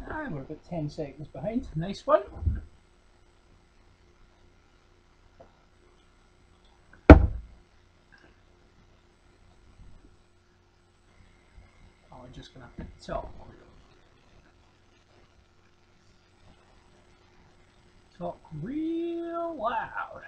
And we're about 10 seconds behind. Nice one. Oh, we're just going to have to talk. Talk real loud.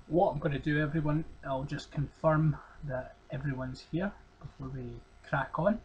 What I'm going to do, everyone, I'll just confirm that everyone's here before we crack on.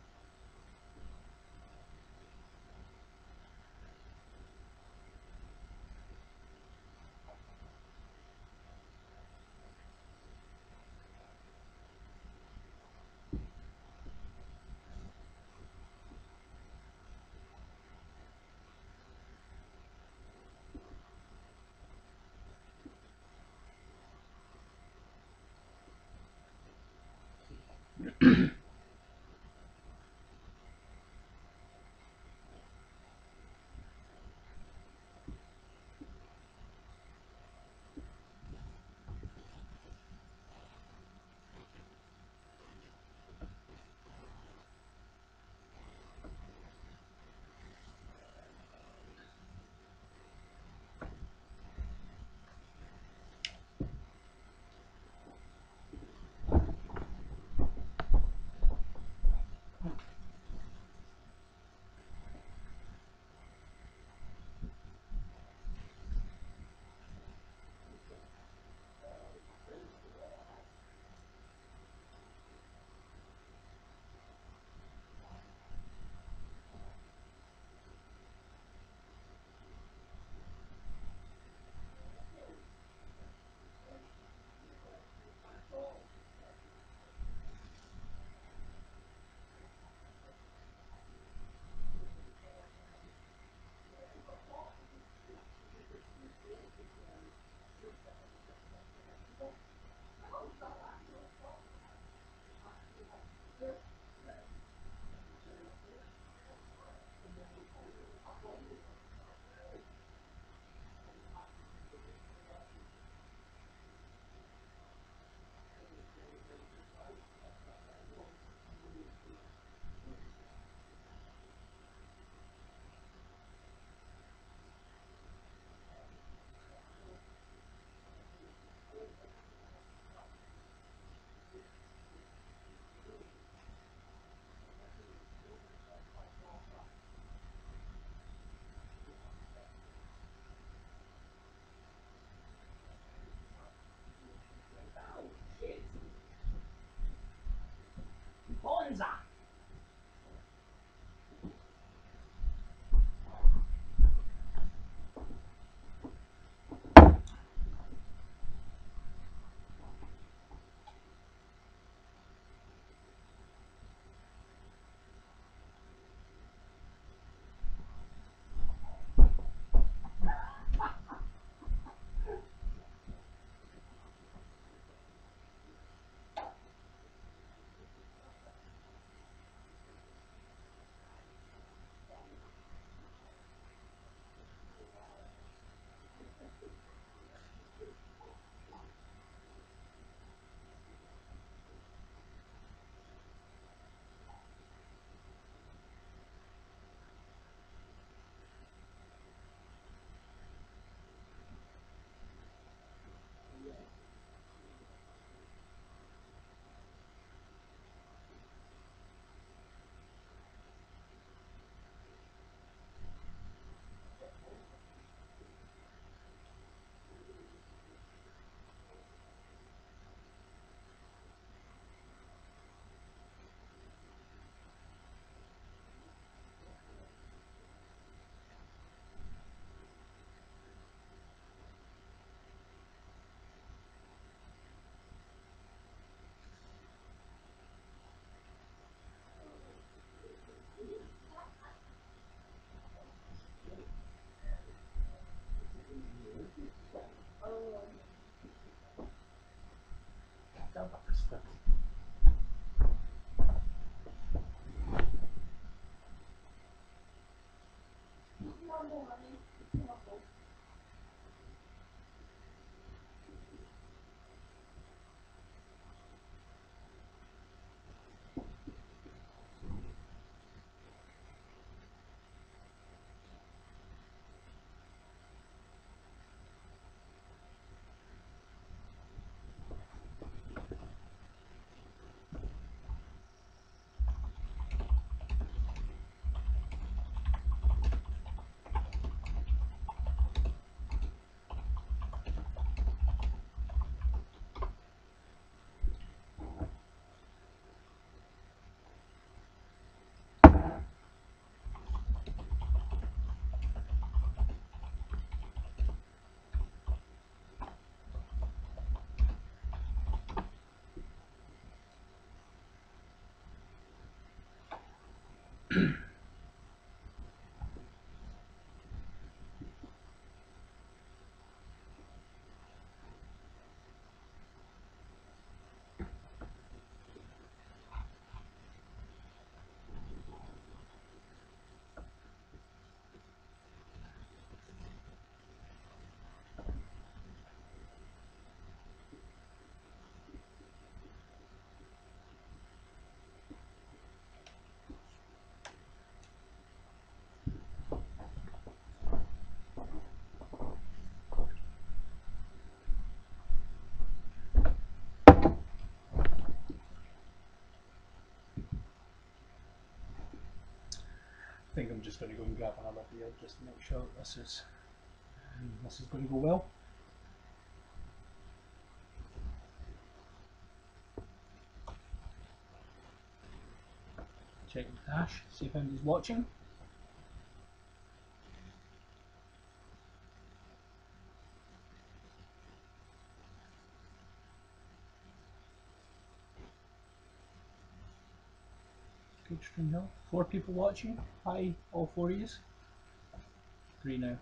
I think I'm just going to go and grab another beer just to make sure this is going to go well. Check with Ash, see if anybody's watching. Good stream now. 4 people watching. Hi, all 4 of you. 3 now.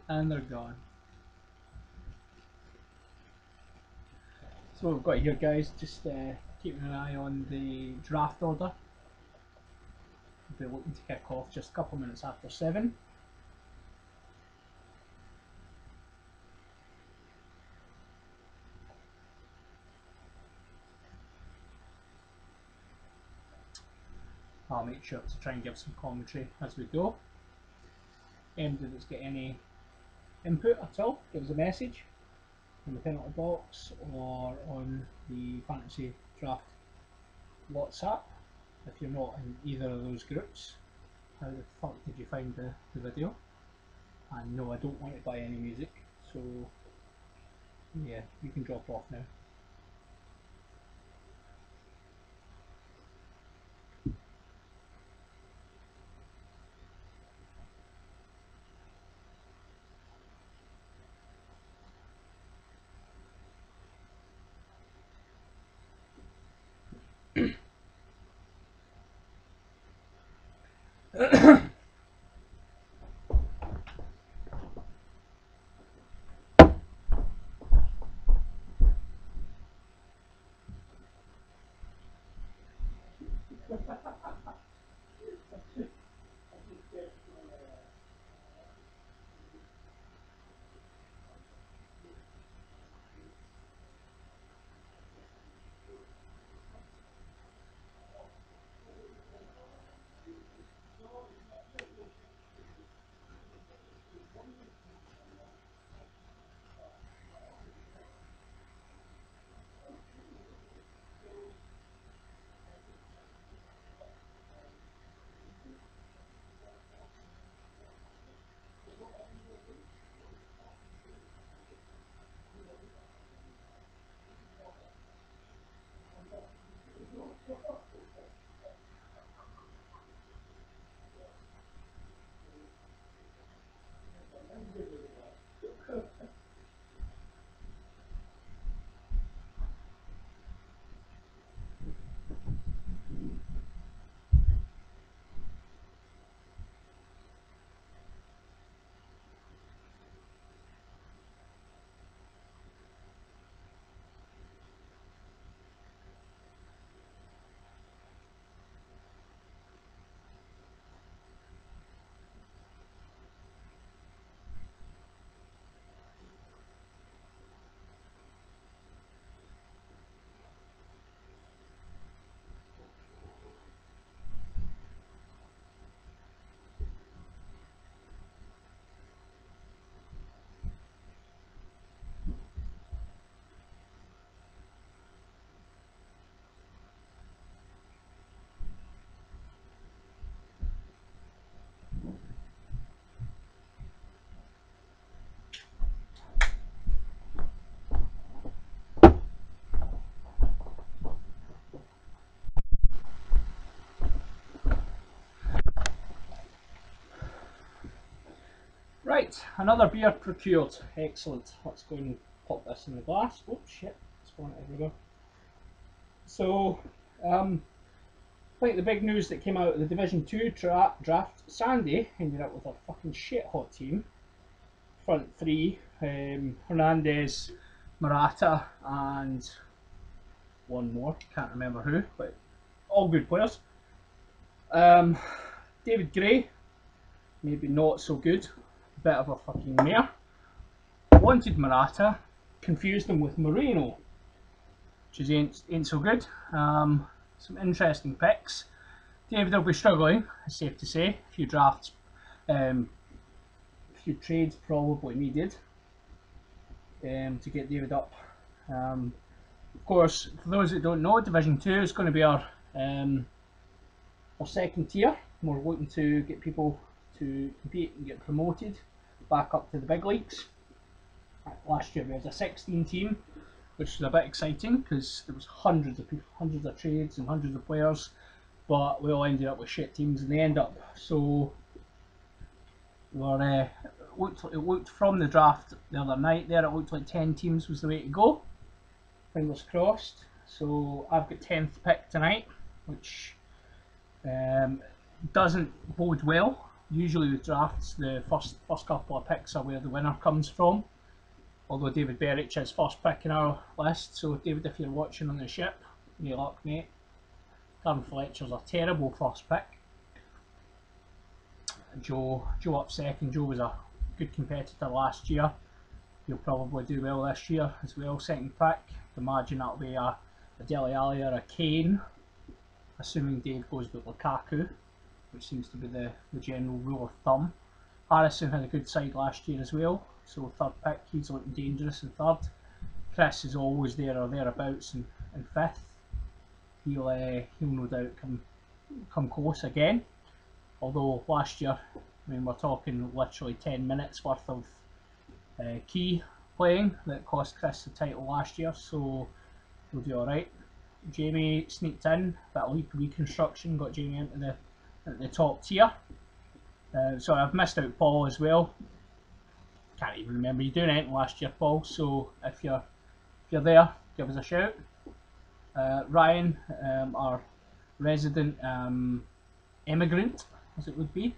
And they're gone. So what we've got here, guys, just keeping an eye on the draft order. We'll be looking to kick off just a couple of minutes after 7. I'll make sure to try and give some commentary as we go. Anybody that's got any input at all, give us a message in the penalty box or on the Fantasy Draft WhatsApp. If you're not in either of those groups, how the fuck did you find the video? And no, I don't want to buy any music, so yeah, you can drop off now. Right, another beer procured. Excellent. Let's go and pop this in the glass. Oh shit, it's going everywhere. So, I think the big news that came out of the Division 2 draft, Sandy ended up with a fucking shit hot team. Front three, Hernandez, Morata, and one more, can't remember who, but all good players. David Gray, maybe not so good, bit of a fucking mare. Wanted Morata, confused him with Moreno, which ain't so good. Some interesting picks. David will be struggling, it's safe to say. A few drafts, a few trades probably needed to get David up. Of course, for those that don't know, Division 2 is going to be our second tier. We're looking to get people to compete and get promoted back up to the big leagues. Last year we had a 16 team, which was a bit exciting because there was hundreds of people, hundreds of trades and hundreds of players, but we all ended up with shit teams in the end up. So it looked from the draft the other night there, it looked like 10 teams was the way to go. Fingers crossed. So I've got 10th pick tonight, which doesn't bode well. Usually with drafts, the first couple of picks are where the winner comes from. Although David Berich is first pick in our list, so David, if you're watching on the ship, good luck, mate. Darren Fletcher's a terrible first pick. Joe up second. Joe was a good competitor last year. He'll probably do well this year as well. Second pick. Imagine that'll be a Dele Alli or a Kane, assuming Dave goes with Lukaku, which seems to be the general rule of thumb. Harrison had a good side last year as well, so third pick, he's looking dangerous in third. Chris is always there or thereabouts in fifth. He'll no doubt come close again. Although last year, I mean, we're talking literally 10 minutes worth of key playing that cost Chris the title last year, so he'll do alright. Jamie sneaked in, bit of leap reconstruction, got Jamie into the top tier. So I've missed out Paul as well. Can't even remember you doing anything last year, Paul. So if you're there, give us a shout. Ryan, our resident immigrant, as it would be.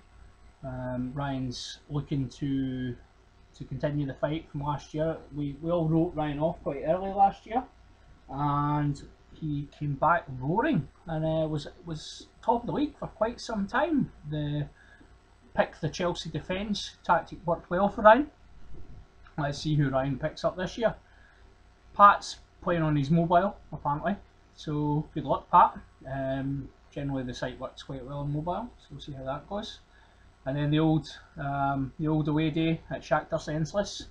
Ryan's looking to continue the fight from last year. We all wrote Ryan off quite early last year, and he came back roaring and was top of the league for quite some time. The pick the Chelsea defence tactic worked well for Ryan. Let's see who Ryan picks up this year. Pat's playing on his mobile apparently, so good luck, Pat. Generally the site works quite well on mobile, so we'll see how that goes. And then the old away day at Shakhtar Senseless.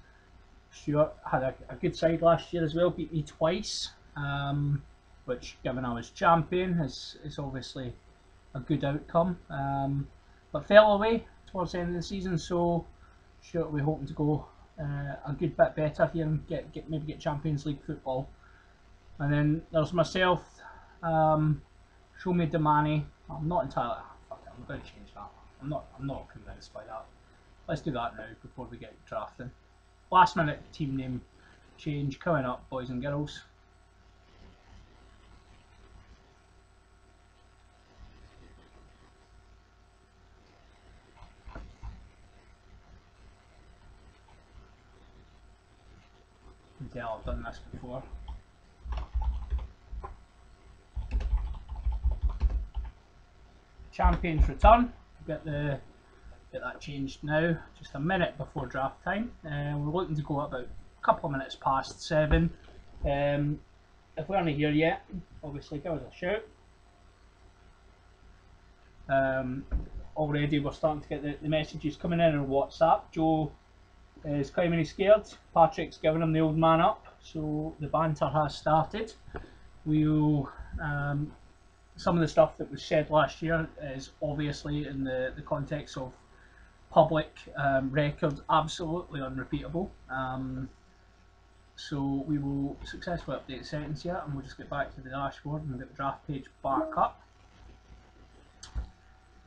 Stuart had a good side last year as well, beat me twice, which, given I was champion, is obviously a good outcome. But fell away towards the end of the season, so Stuart will be hoping to go a good bit better here and maybe get Champions League football. And then there's myself, Show Me Damani. I'm not entirely. Fuck it, I'm going to change that. I'm not convinced by that. Let's do that now before we get drafting. Last minute team name change coming up, boys and girls. You can tell I've done this before. Champions return. Get that changed now, just a minute before draft time. We're looking to go about a couple of minutes past 7. If we aren't here yet, obviously give us a shout. Already we're starting to get the messages coming in on WhatsApp. Joe is claiming he's scared. Patrick's giving him the old man up, so the banter has started. We'll some of the stuff that was said last year is obviously in the context of public record, absolutely unrepeatable. So we will successfully update the settings here, and we'll just get back to the dashboard and get the draft page back up.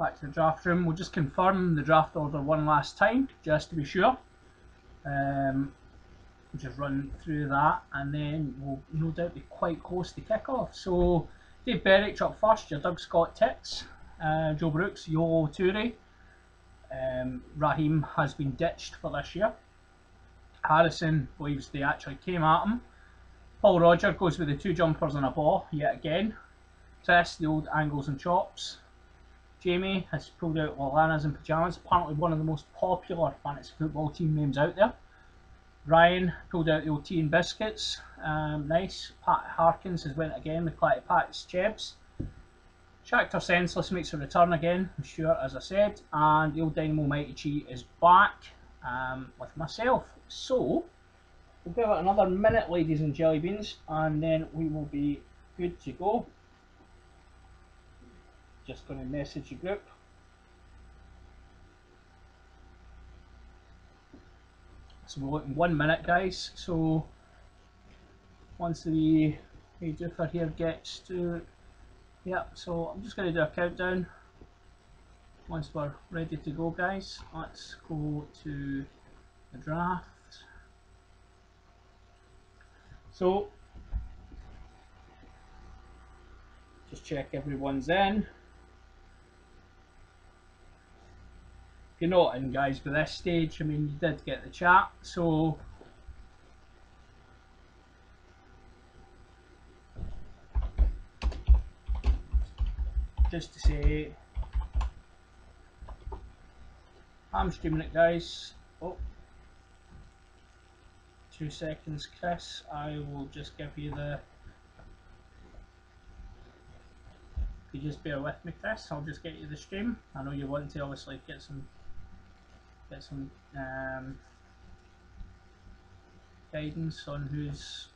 back to the draft room. We'll just confirm the draft order one last time, just to be sure. Just run through that, and then we'll no doubt be quite close to kick-off. So, Dave Berwick up first, your Doug Scott Tits, Joe Brooks, Yo Toure. Raheem has been ditched for this year. Harrison believes they actually came at him. Paul Roger goes with the 2 jumpers and a ball yet again. Tess, the old angles and chops. Jamie has pulled out Lalanas and Pyjamas, apparently one of the most popular fantasy football team names out there. Ryan pulled out the old tea and biscuits, nice. Pat Harkins has went again with Clatty Pat's Chebs. Shakhtar Senseless makes a return again, I'm sure, as I said, and the old Dynamo Mighty Chi is back with myself. So, we'll give it another minute, ladies and jelly beans, and then we will be good to go. Just going to message the group. So we're looking 1 minute, guys. So once the Doofer here gets to, yep. So I'm just going to do a countdown. Once we're ready to go, guys, let's go to the draft. So just check everyone's in. If you're not in, guys, by this stage, I mean, you did get the chat, so just to say, I'm streaming it, guys. Oh, 2 seconds, Chris. I will just give you the. If you just bear with me, Chris, I'll just get you the stream. I know you want to obviously get some guidance on who's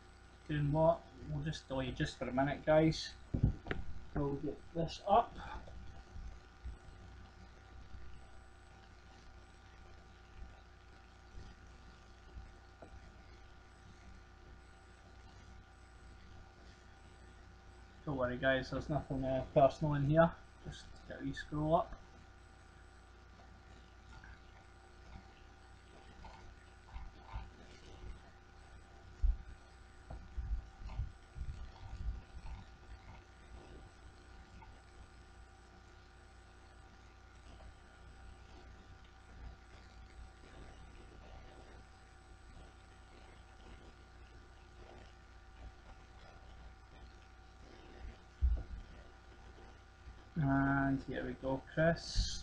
doing what. We'll just delay just for a minute, guys. We'll get this up. Don't worry, guys, there's nothing personal in here. Just get a wee scroll up. And here we go, Chris.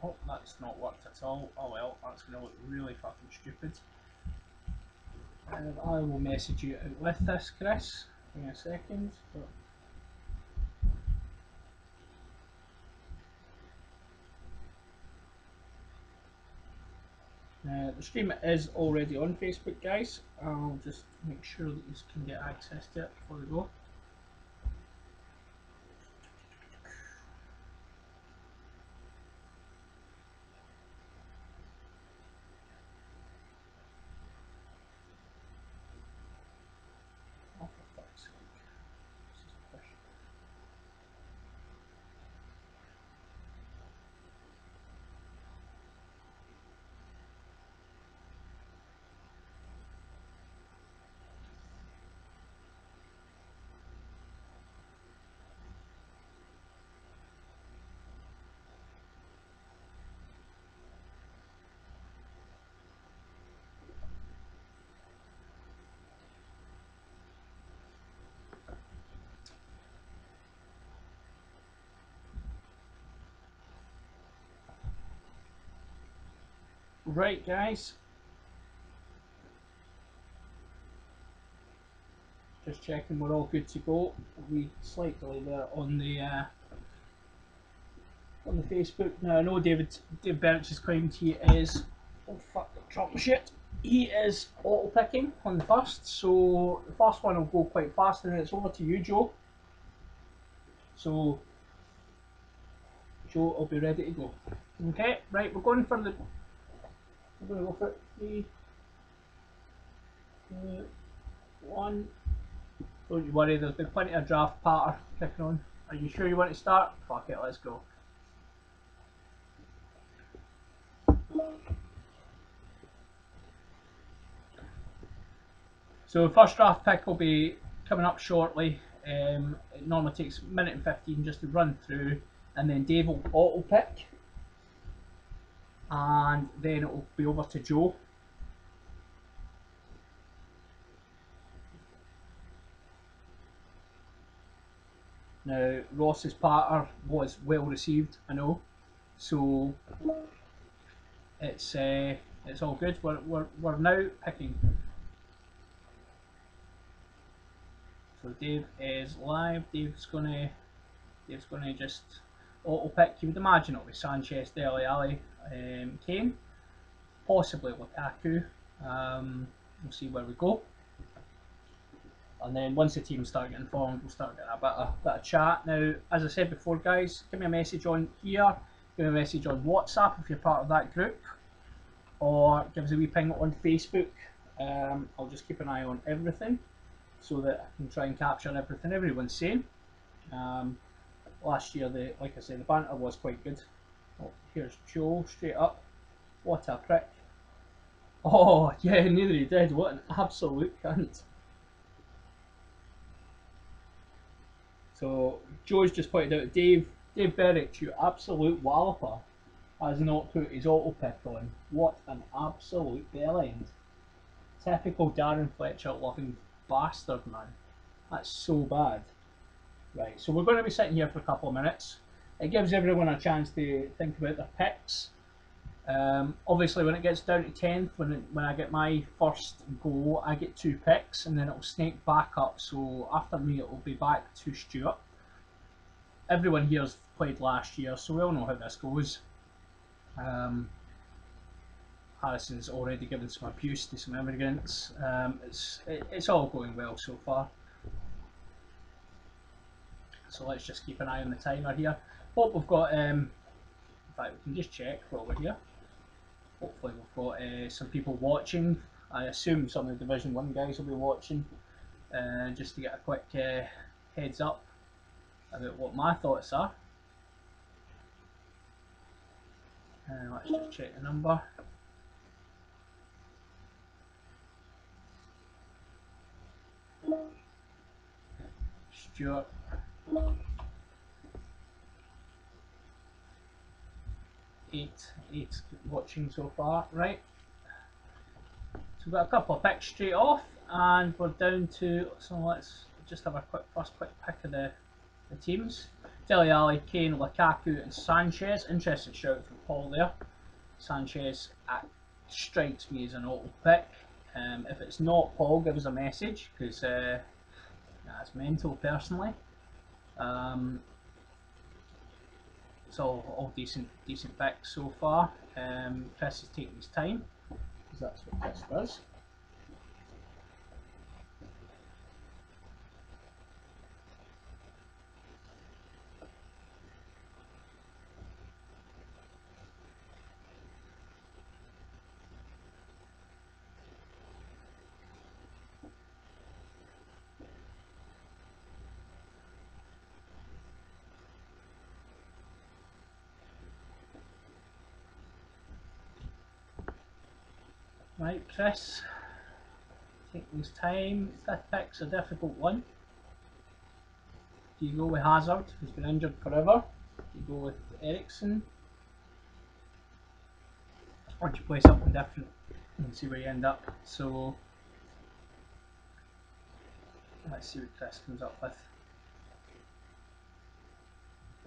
Oh, that's not worked at all. Oh well, that's going to look really fucking stupid. And I will message you out with this, Chris. Give me a second. The stream is already on Facebook, guys. I'll just make sure that you can get access to it before we go. Right, guys, just checking we're all good to go. We slight delay there on the Facebook. Now I know Dave Bennett has claimed he is, oh fuck, drop my shit. He is auto picking on the first, so the first one will go quite fast, and then it's over to you, Joe. So Joe will be ready to go. Okay, right, we're going for the. I'm going to go for 3, 2, 1. Don't you worry, there's been plenty of draft patter kicking on. Are you sure you want to start? Fuck it, let's go. So the first draft pick will be coming up shortly. It normally takes a minute and 15 just to run through, and then Dave will auto pick, and then it will be over to Joe. Now Ross's patter was well received, I know, so it's all good. We're now picking. So Dave is live. Dave's gonna just auto pick. You would imagine it'll be Sanchez, Dele Alli, Kane, possibly Lukaku. We'll see where we go. And then once the teams start getting formed, we'll start getting a bit of chat. Now, as I said before, guys, give me a message on here, give me a message on WhatsApp if you're part of that group, or give us a wee ping on Facebook. I'll just keep an eye on everything so that I can try and capture everything everyone's saying. Last year, like I said, the banter was quite good. Oh, here's Joe, straight up. What a prick. Oh, yeah, neither he did. What an absolute cunt. So Joe's just pointed out, Dave Berwick, you absolute walloper, has not put his auto pick on. What an absolute bellend. Typical Darren Fletcher loving bastard, man. That's so bad. Right, so we're going to be sitting here for a couple of minutes. It gives everyone a chance to think about their picks. Obviously when it gets down to 10th, when I get my first go, I get 2 picks, and then it'll snake back up, so after me it will be back to Stuart. Everyone here's played last year, so we all know how this goes. Harrison's already given some abuse to some immigrants. It's all going well so far. So let's just keep an eye on the timer here. Hope we've got, in fact we can just check while we're here. Hopefully we've got some people watching. I assume some of the Division 1 guys will be watching, just to get a quick heads up about what my thoughts are. Let's just check the number. Stuart. Eight watching so far, right? So we've got a couple of picks straight off, and we're down to, so let's just have a first quick pick of the teams. Dele Alli, Kane, Lukaku and Sanchez. Interesting shout from Paul there. Sanchez strikes me as an auto pick. If it's not, Paul, give us a message, because that's mental personally. It's all decent picks so far. Chris is taking his time, because that's what Chris does. Right, Chris, taking his time. Fifth pick's a difficult one. Do you go with Hazard, who's been injured forever? Do you go with Eriksen? Or do you play something different and see where you end up? So let's see what Chris comes up with.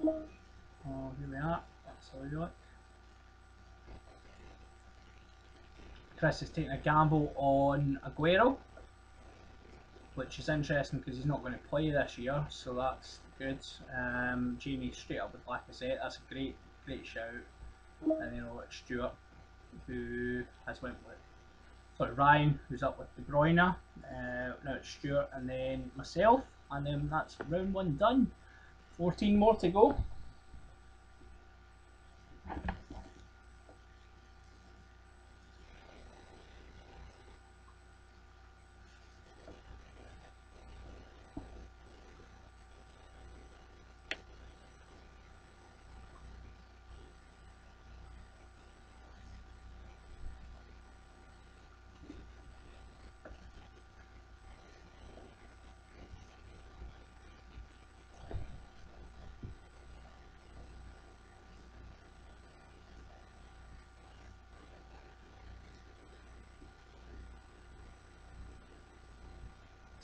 Oh, here we are. That's how we do it. Chris is taking a gamble on Aguero, which is interesting because he's not going to play this year, so that's good. Jamie straight up with Lacazette, that's a great shout. And then we've got Stuart, who has went with, sorry, Ryan, who's up with De Bruyne. Now it's Stuart and then myself, and then that's round 1 done. 14 more to go.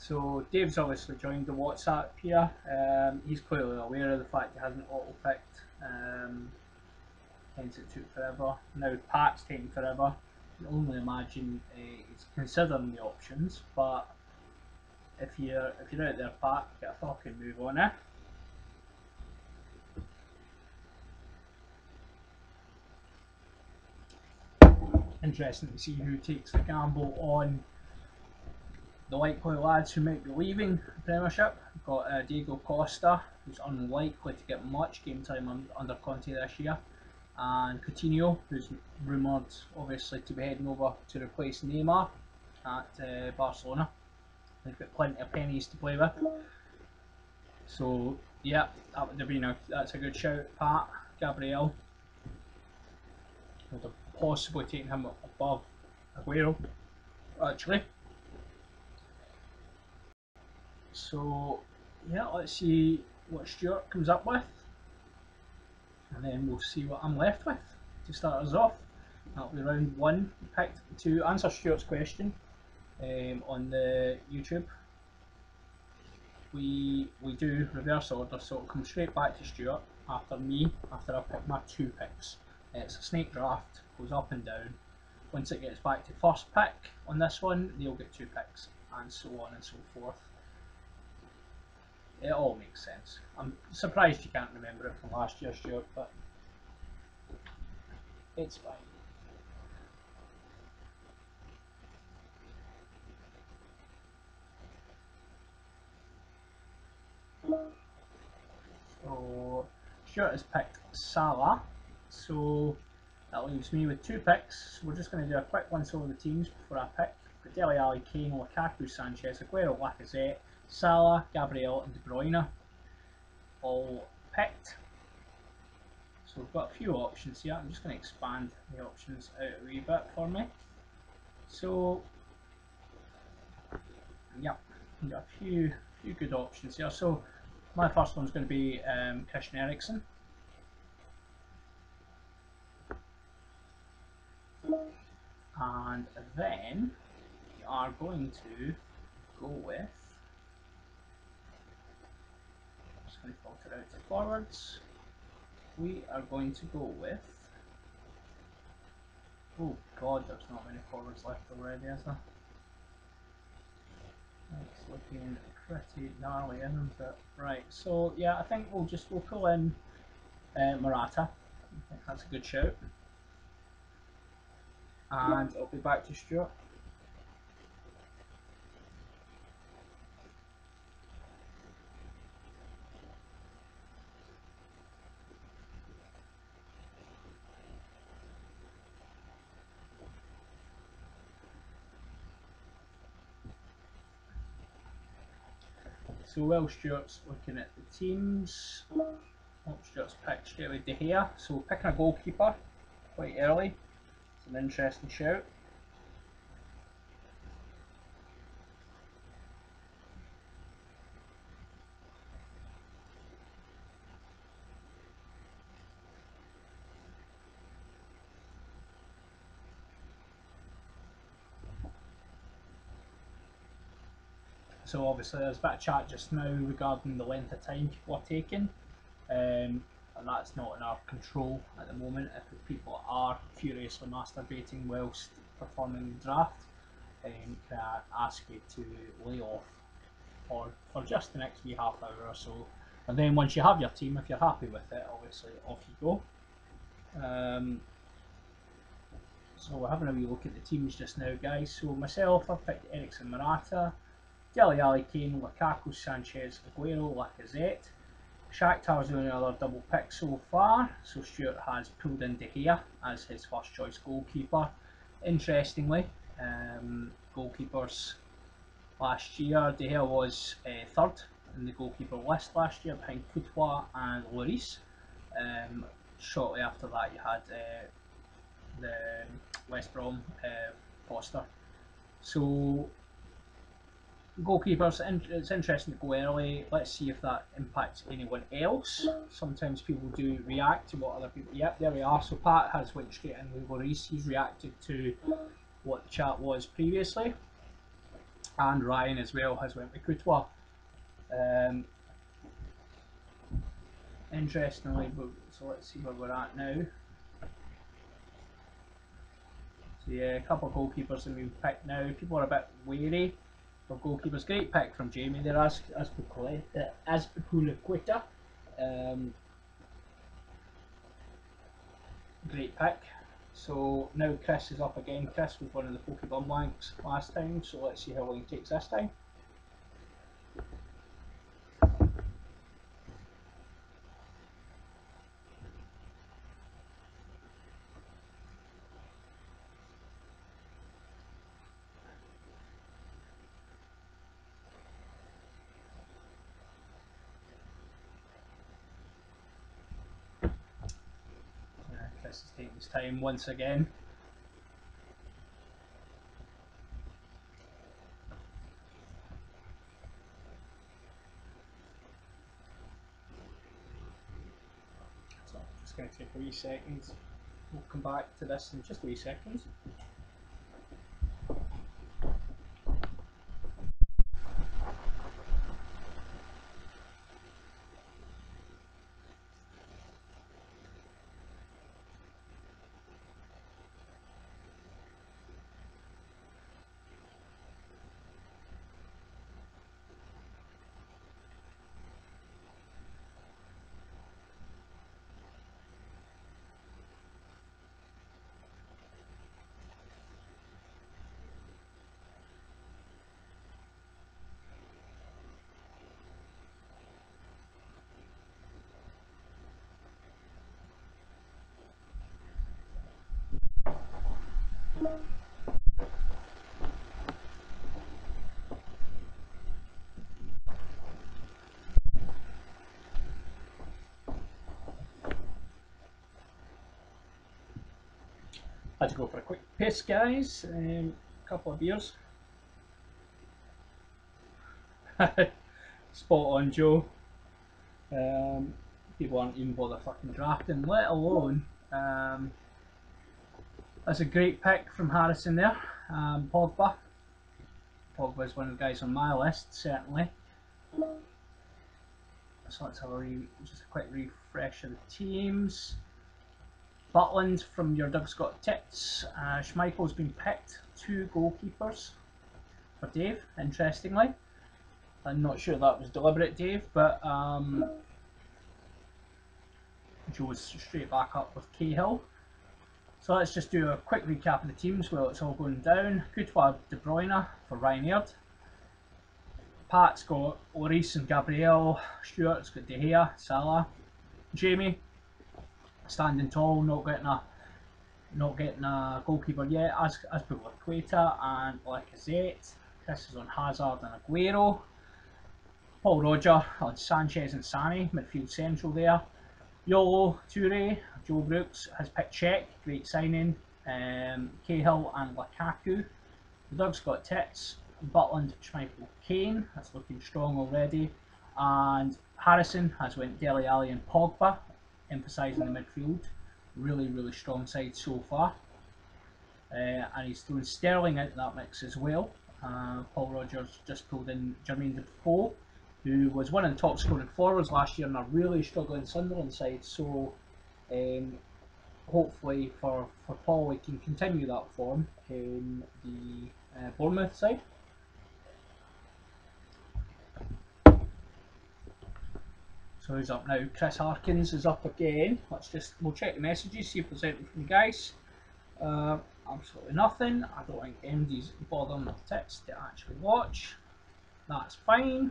So Dave's obviously joined the WhatsApp here. He's clearly aware of the fact he hasn't auto-picked. Hence it took forever. Now Pat's taking forever. You can only imagine he's considering the options, but if you're out there, Pat, get a fucking move on it. Interesting to see who takes the gamble on the likely lads who might be leaving the Premiership. We've got Diego Costa, who's unlikely to get much game time under Conte this year, and Coutinho, who's rumoured obviously to be heading over to replace Neymar at Barcelona. They've got plenty of pennies to play with. So yeah, that would have been that's a good shout, Pat. Gabriel would have possibly taken him above Aguero, actually. So yeah, let's see what Stuart comes up with, and then we'll see what I'm left with to start us off. That'll be round one. We picked to answer Stuart's question on the YouTube. We do reverse order, so it'll come straight back to Stuart after me, after I pick my 2 picks. It's a snake draft, goes up and down. Once it gets back to first pick on this one, they'll get 2 picks, and so on and so forth. It all makes sense. I'm surprised you can't remember it from last year, Stuart, but it's fine. So Stuart has picked Salah, so that leaves me with 2 picks. So we're just going to do a quick once over the teams before I pick. We've got Dele Alli, Kane, Lukaku, Sanchez, Aguero, Lacazette, Salah, Gabriel and De Bruyne all picked. So we've got a few options here. I'm just going to expand the options out a wee bit for me. So yeah, we've got a few good options here. So my first one's going to be Christian Eriksen. And then we are going to go with, just going to filter out to forwards. We are going to go with, oh god, there's not many forwards left already, is there? It's looking pretty gnarly, isn't it? Right, so yeah, I think we'll pull in Morata. I think that's a good shout. And I'll be back to Stuart. So while Stuart's looking at the teams, Stuart's picked straight away De Gea, so picking a goalkeeper quite early, it's an interesting shout. So obviously there's a bit of chat just now regarding the length of time people are taking, and that's not in our control at the moment. If people are furiously masturbating whilst performing the draft, can I ask you to lay off for just the next wee half hour or so, and then once you have your team, if you're happy with it, obviously off you go. So we're having a wee look at the teams just now, guys. So myself, I've picked Eriksen, Morata, Dele Alli, Kane, Lukaku, Sanchez, Aguero, Lacazette. Shakhtar's the only other double pick so far, so Stuart has pulled in De Gea as his first choice goalkeeper. Interestingly, goalkeepers last year, De Gea was third in the goalkeeper list last year behind Courtois and Lloris. Shortly after that you had the West Brom Foster. So goalkeepers, it's interesting to go early. Let's see if that impacts anyone else. Sometimes people do react to what other people. Yep, there we are. So Pat has went straight in with Lloris. He's reacted to what the chat was previously. and Ryan as well has went with Courtois. Interestingly, so let's see where we're at now. So yeah, a couple of goalkeepers have been picked now. People are a bit wary of goalkeepers. Great pick from Jamie there, Azpilicueta. Great pick. So now Chris is up again. Chris was one of the Pokeball blanks last time, so let's see how long he takes this time. Chris is taking his time once again. So just going to take a wee second. We'll come back to this in just a wee second. Had to go for a quick piss, guys. A couple of beers. Spot on, Joe. People aren't even bother fucking drafting, let alone. That's a great pick from Harrison there. Pogba. Pogba is one of the guys on my list, certainly. So let's have just a quick refresh of the teams. Butland from your Doug's Got Tits. Schmeichel's been picked. 2 goalkeepers for Dave, interestingly. I'm not sure that was deliberate, Dave, but Joe's straight back up with Cahill. So let's just do a quick recap of the teams while it's all going down. Courtois, De Bruyne for Ryan Aird. Pat's got Lloris and Gabriel. Stuart's got De Gea, Salah. Jamie, standing tall, not getting a goalkeeper yet. Azpilicueta and Lacazette. Chris is on Hazard and Aguero. Paul Roger on Sanchez and Sane, midfield central there. Yolo Toure, Joe Brooks has picked Czech, great signing. Cahill and Lukaku. The Doug's Got Tits. Butland, Schmeichel, Kane, that's looking strong already. And Harrison has went Dele Alli and Pogba, emphasising the midfield. Really, really strong side so far. And he's throwing Sterling out of that mix as well. Paul Rogers just pulled in Jermaine Defoe, who was one of the top scoring forwards last year in a really struggling Sunderland side. So hopefully for Paul, he can continue that form in the Bournemouth side. So who's up now? Chris Harkins is up again. We'll check the messages, see if there's anything from you guys. Absolutely nothing. I don't think MD's bothering with tits to actually watch. That's fine.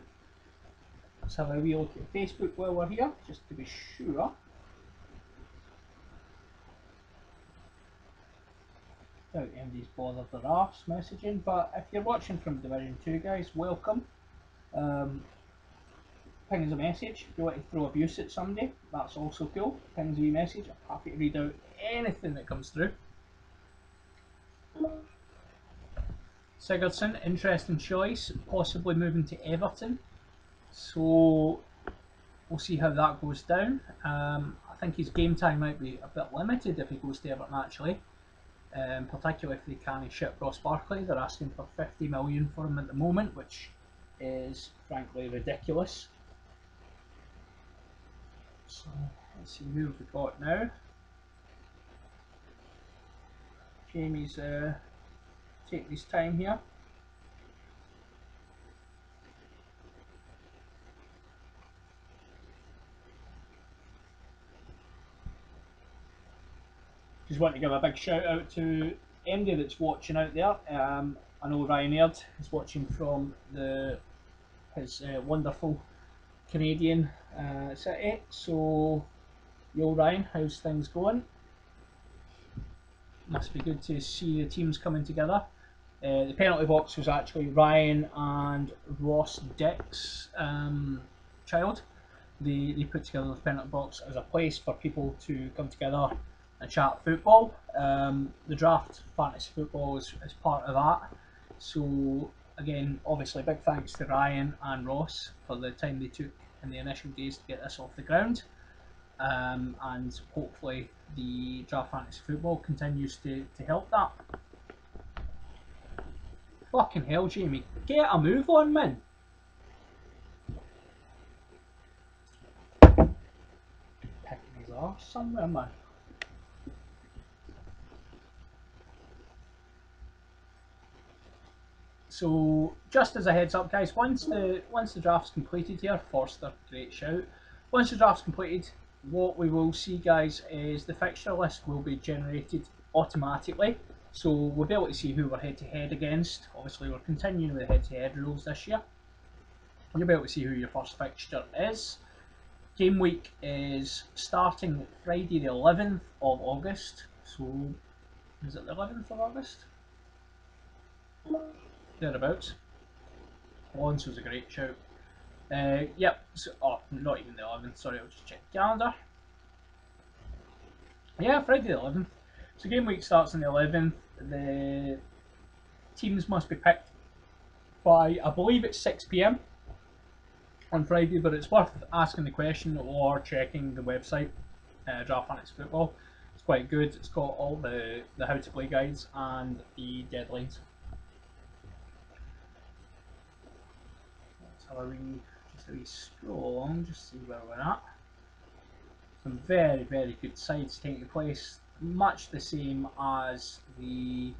Let's have a wee look at Facebook while we're here, just to be sure. Doubt MD's bothered their arse messaging, but if you're watching from Division 2, guys, welcome. Ping us a message if you want to throw abuse at somebody, that's also cool. Ping us a wee message, I'm happy to read out anything that comes through. Sigurdsson, interesting choice, possibly moving to Everton. So we'll see how that goes down. I think his game time might be a bit limited if he goes to Everton actually. particularly if they can't ship Ross Barkley. They're asking for 50 million for him at the moment, which is frankly ridiculous. So let's see who we've got now. Jamie's taking his time here. Just want to give a big shout out to anybody that's watching out there. I know Ryan Aird is watching from his wonderful Canadian city. So, yo Ryan, how's things going? Must be good to see the teams coming together. The penalty box was actually Ryan and Ross Dick's child. They put together the penalty box as a place for people to come together and chat football. The draft fantasy football is part of that. So again, obviously big thanks to Ryan and Ross for the time they took in the initial days to get this off the ground. And hopefully the draft fantasy football continues to help that. Fucking hell, Jamie, get a move on, man. Picking his arse somewhere, man. So just as a heads up, guys, once the draft's completed here, Forster, great shout. Once the draft's completed, what we will see, guys, is the fixture list will be generated automatically. So we'll be able to see who we're head-to-head against. Obviously, we're continuing with the head-to-head rules this year. You'll be able to see who your first fixture is. Game week is starting Friday the 11th of August. So, is it the 11th of August? Thereabouts. Alonso's a great shout. Yep, so, oh, not even the 11th, sorry, I'll just check the calendar. Yeah, Friday the 11th. So game week starts on the 11th. The teams must be picked by, I believe it's 6 PM on Friday, but it's worth asking the question or checking the website, Draft Fantasy Football. It's quite good. It's got all the how to play guides and the deadlines. Let's have a wee scroll along, just see where we're at. Some very, very good sides taking place, much the same as the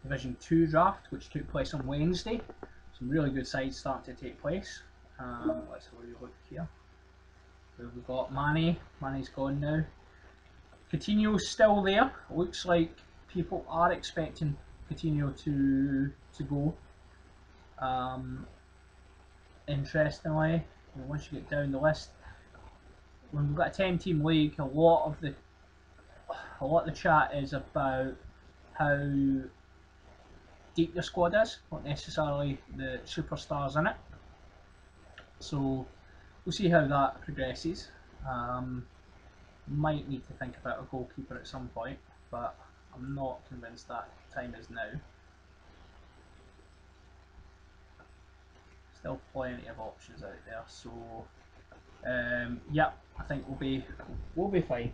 Division 2 draft, which took place on Wednesday. Some really good sides starting to take place. Let's have a wee look here. We've got Manny. Manny's gone now. Coutinho's still there. Looks like people are expecting Coutinho to go. Interestingly, once you get down the list, when we've got a 10-team league, a lot of the chat is about how deep your squad is, not necessarily the superstars in it. So we'll see how that progresses. Might need to think about a goalkeeper at some point, but I'm not convinced that time is now. Still plenty of options out there, so yeah, I think we'll be fine.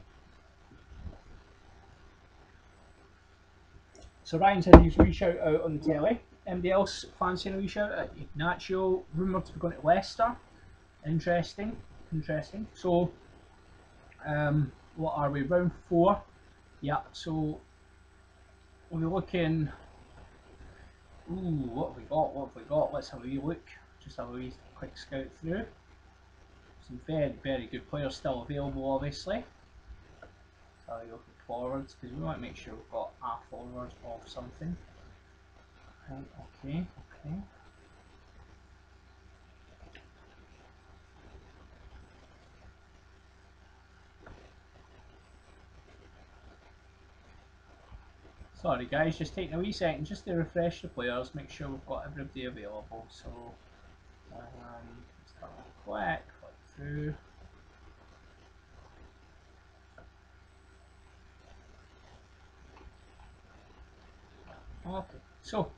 So Ryan's had his wee shout out on the telly. Anybody else fancying a wee shout out? Ignacio, rumoured to be going to Leicester. Interesting. So what are we? Round 4. Yeah, so we'll be looking. Ooh, what have we got? Let's have a wee look. Just have a wee quick scout through. Some very, very good players still available, obviously. So we look at forwards, because we want to make sure we've got a forward of something. Right, okay. Sorry guys, just taking a wee second just to refresh the players, make sure we've got everybody available. So let's have a click through. Okay, so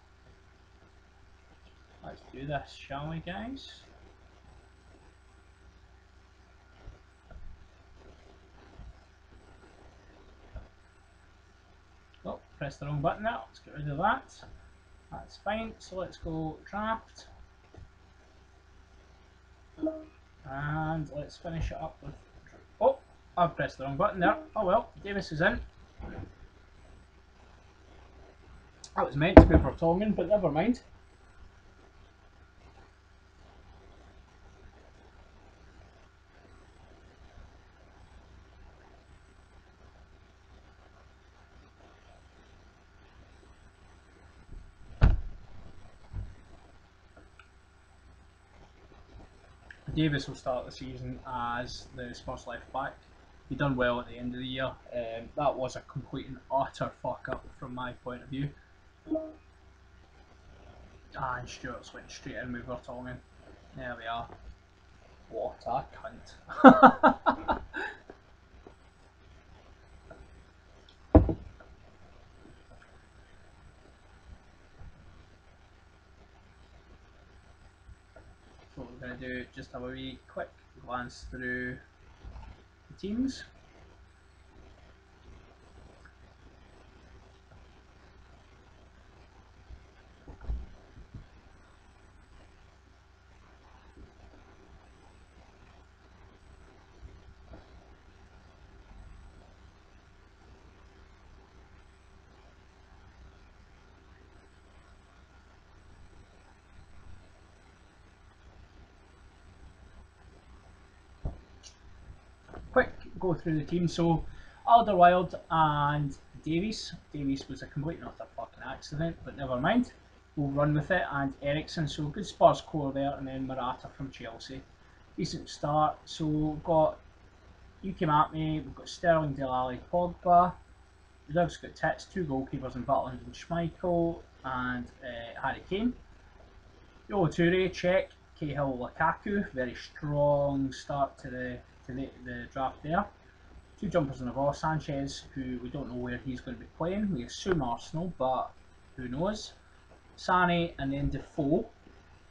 let's do this, shall we guys? Oh, pressed the wrong button there. Let's get rid of that. That's fine. So let's go draft. And let's finish it up with... Oh, I've pressed the wrong button there. Oh well, Davis is in. That was meant to be Vertonghen, but never mind. Davis will start the season as the Spurs left back. He done well at the end of the year. That was a complete and utter fuck up from my point of view. And Stewart's went straight in with Vertonghen. There we are. What a cunt. So what we're going to do, just have a wee quick glance through the teams. Quick go through the team. So Alderweireld and Davies. Davies was a complete and utter fucking accident, but never mind. We'll run with it. And Ericsson, so good Spurs core there, and then Morata from Chelsea. Decent start. So we've got Yuki Matme, we've got Sterling, Dele Alli, Pogba. We've got Tits, two goalkeepers in Butland and Schmeichel, and Harry Kane. Yolo Toure, Czech, Cahill, Lukaku. Very strong start to the draft there. Two jumpers in the ball. Sanchez, who we don't know where he's going to be playing. We assume Arsenal, but who knows. Sané and then Defoe.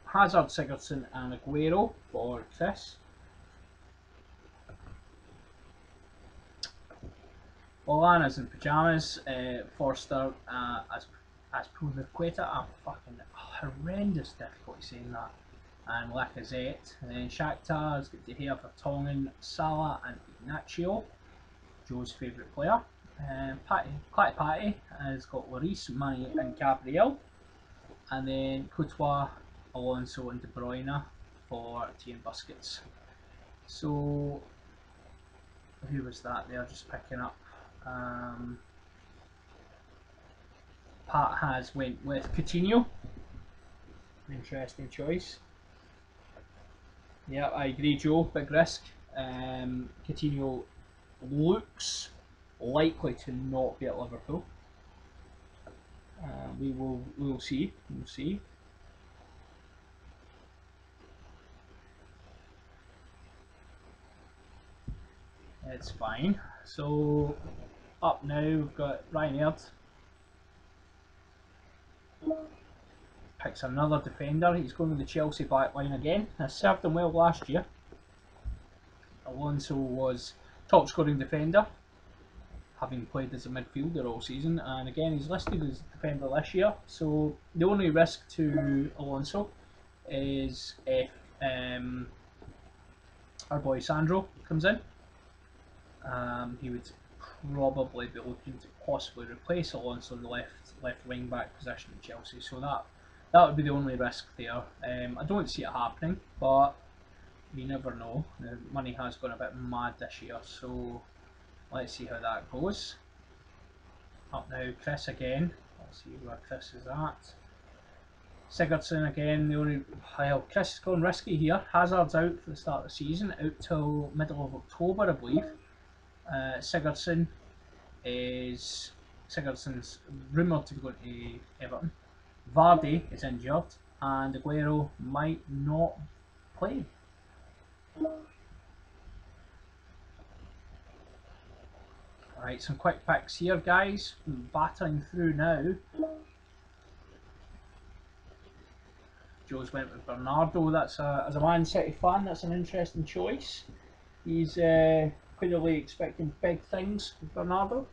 Hazard, Sigurdsson and Aguero for Chris. Olana's in pyjamas. Forster as Pulverqueta. I'm fucking horrendous difficulty saying that. And Lacazette. And then Shakhtar's got De Gea, Vertonghen, Salah and Ignacio. Joe's favourite player. Patty has got Lloris, Mane and Gabriel. And then Courtois, Alonso and De Bruyne for Tea and Busquets. So, who was that there just picking up? Pat has went with Coutinho. Interesting choice. Yeah, I agree, Joe. Big risk. Coutinho looks likely to not be at Liverpool. We will see. We'll see. It's fine. So up now we've got Ryan Aird. Picks another defender. He's going with the Chelsea backline again. Has served him well last year. Alonso was top scoring defender, having played as a midfielder all season, and again he's listed as a defender this year. So the only risk to Alonso is if our boy Sandro comes in. He would probably be looking to possibly replace Alonso in the left wing back position in Chelsea. So that would be the only risk there. I don't see it happening, but you never know. The money has gone a bit mad this year, so let's see how that goes. Up now, Chris again. Let's see where Chris is at. Sigurdsson again. Chris is going risky here. Hazard's out for the start of the season, out till middle of October, I believe. Sigurdsson's rumoured to be going to Everton. Vardy is injured, and Aguero might not play. Alright, some quick picks here, guys. Battering through now. Joe's went with Bernardo. That's as a Man City fan, that's an interesting choice. He's clearly expecting big things with Bernardo.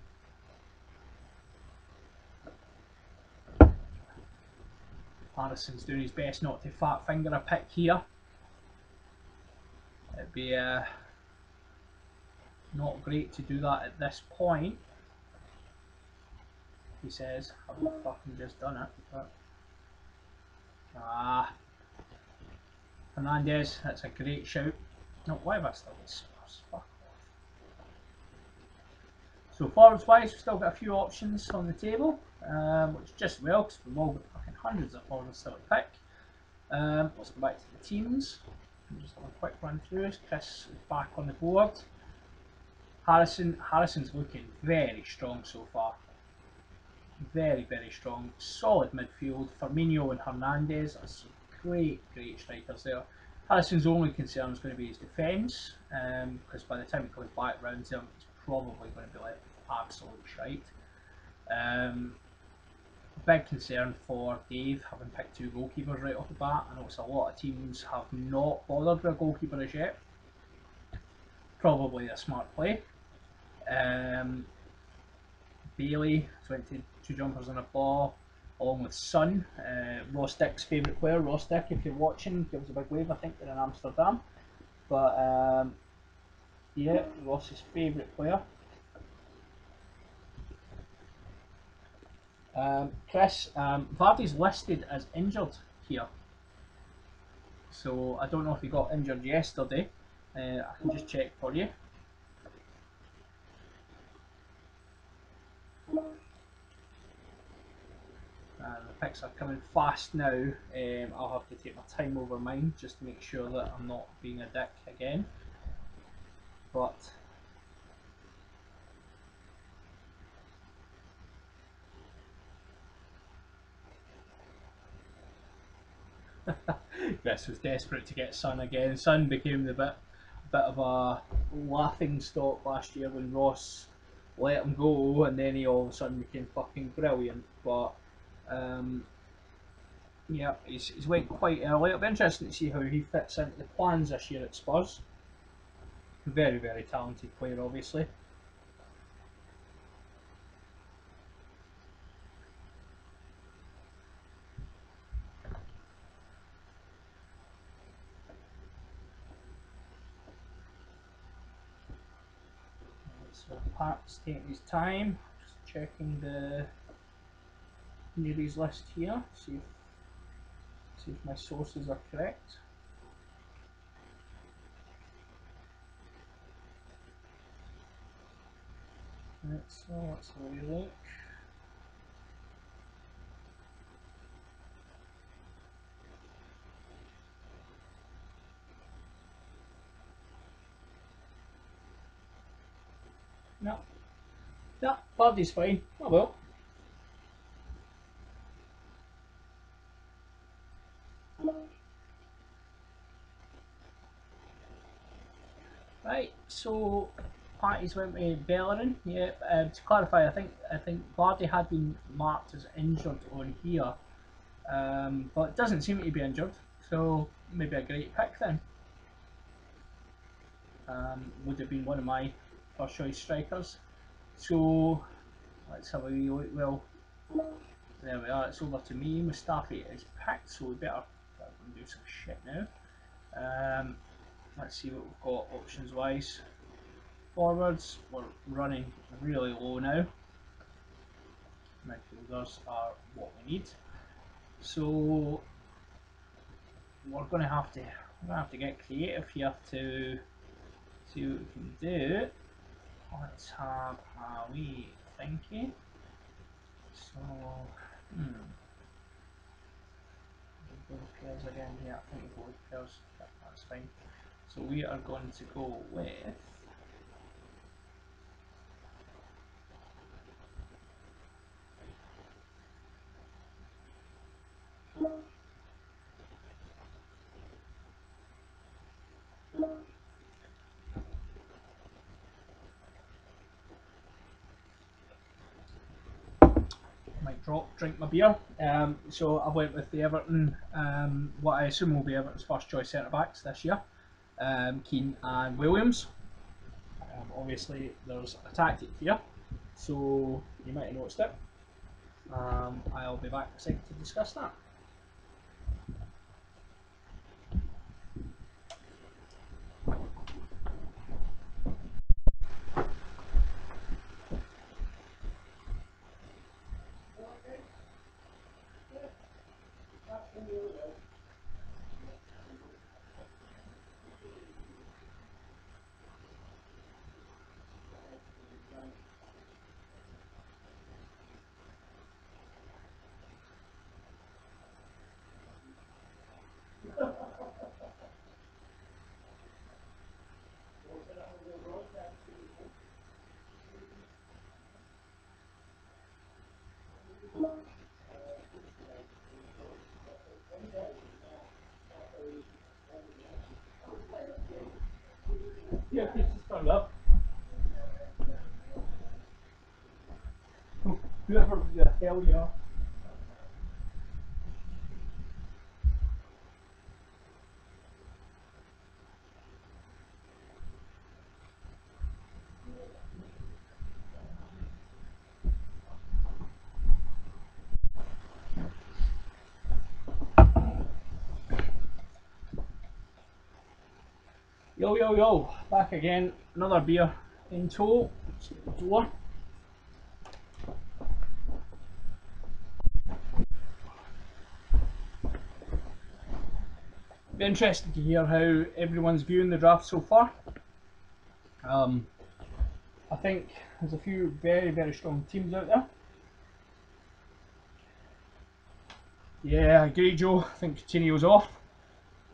Harrison's doing his best not to fat finger a pick here. It'd be not great to do that at this point. He says, I've fucking just done it. But Hernandez, that's a great shout. No, why have I still got Spurs? Fuck off. So forwards wise, we've still got a few options on the table, which is just well because we've all got fucking hundreds of forwards still to pick. Let's go back to the teams. Just have a quick run through. Chris is back on the board. Harrison's looking very strong so far. Very, very strong. Solid midfield. Firmino and Hernandez are some great strikers there. Harrison's only concern is going to be his defence, because by the time he comes back round to him, he's probably going to be left absolute shite. Big concern for Dave, having picked two goalkeepers right off the bat. I notice a lot of teams have not bothered with a goalkeeper as yet. Probably a smart play. Bailey went to two jumpers and a ball, along with Son, Ross Dick's favourite player. Ross Dick, if you're watching, give us a big wave. I think they're in Amsterdam. But yeah, Ross's favourite player. Chris, Vardy's listed as injured here. So I don't know if he got injured yesterday. I can just check for you. The picks are coming fast now. I'll have to take my time over mine just to make sure that I'm not being a dick again. But Chris was desperate to get Son again. Son became the bit of a laughing stock last year when Ross let him go, and then he all of a sudden became fucking brilliant. But yeah, he's went quite early. It'll be interesting to see how he fits into the plans this year at Spurs. Very, very talented player, obviously. So Pat's taking his time, just checking the injuries list here, see if my sources are correct. Right, so let's have a look. No, Vardy's fine. Oh well. Right, so Patty's went with Bellerin. Yeah, to clarify, I think Vardy had been marked as injured on here, but doesn't seem to be injured. So maybe a great pick then. Would have been one of my first choice strikers. So let's have a wee look. Well, there we are. It's over to me. Mustafi is picked, so we better do some shit now. Let's see what we've got options wise. Forwards, we're running really low now. Midfielders are what we need. So we're going to have to get creative here to see what we can do. Let's have a wee thinky. So, both pairs again. Yeah, I think both pairs. Yeah, that's fine. So we are going to go with drink my beer. So I went with the Everton, what I assume will be Everton's first choice centre backs this year, Keane and Williams. Obviously there's a tactic here, so you might have noticed it. I'll be back in a second to discuss that. whoever the hell you are. Yo yo yo, back again, another beer in tow. Let's get the door. Be interested to hear how everyone's viewing the draft so far. I think there's a few very strong teams out there. Yeah, I agree, Joe. I think Coutinho's off.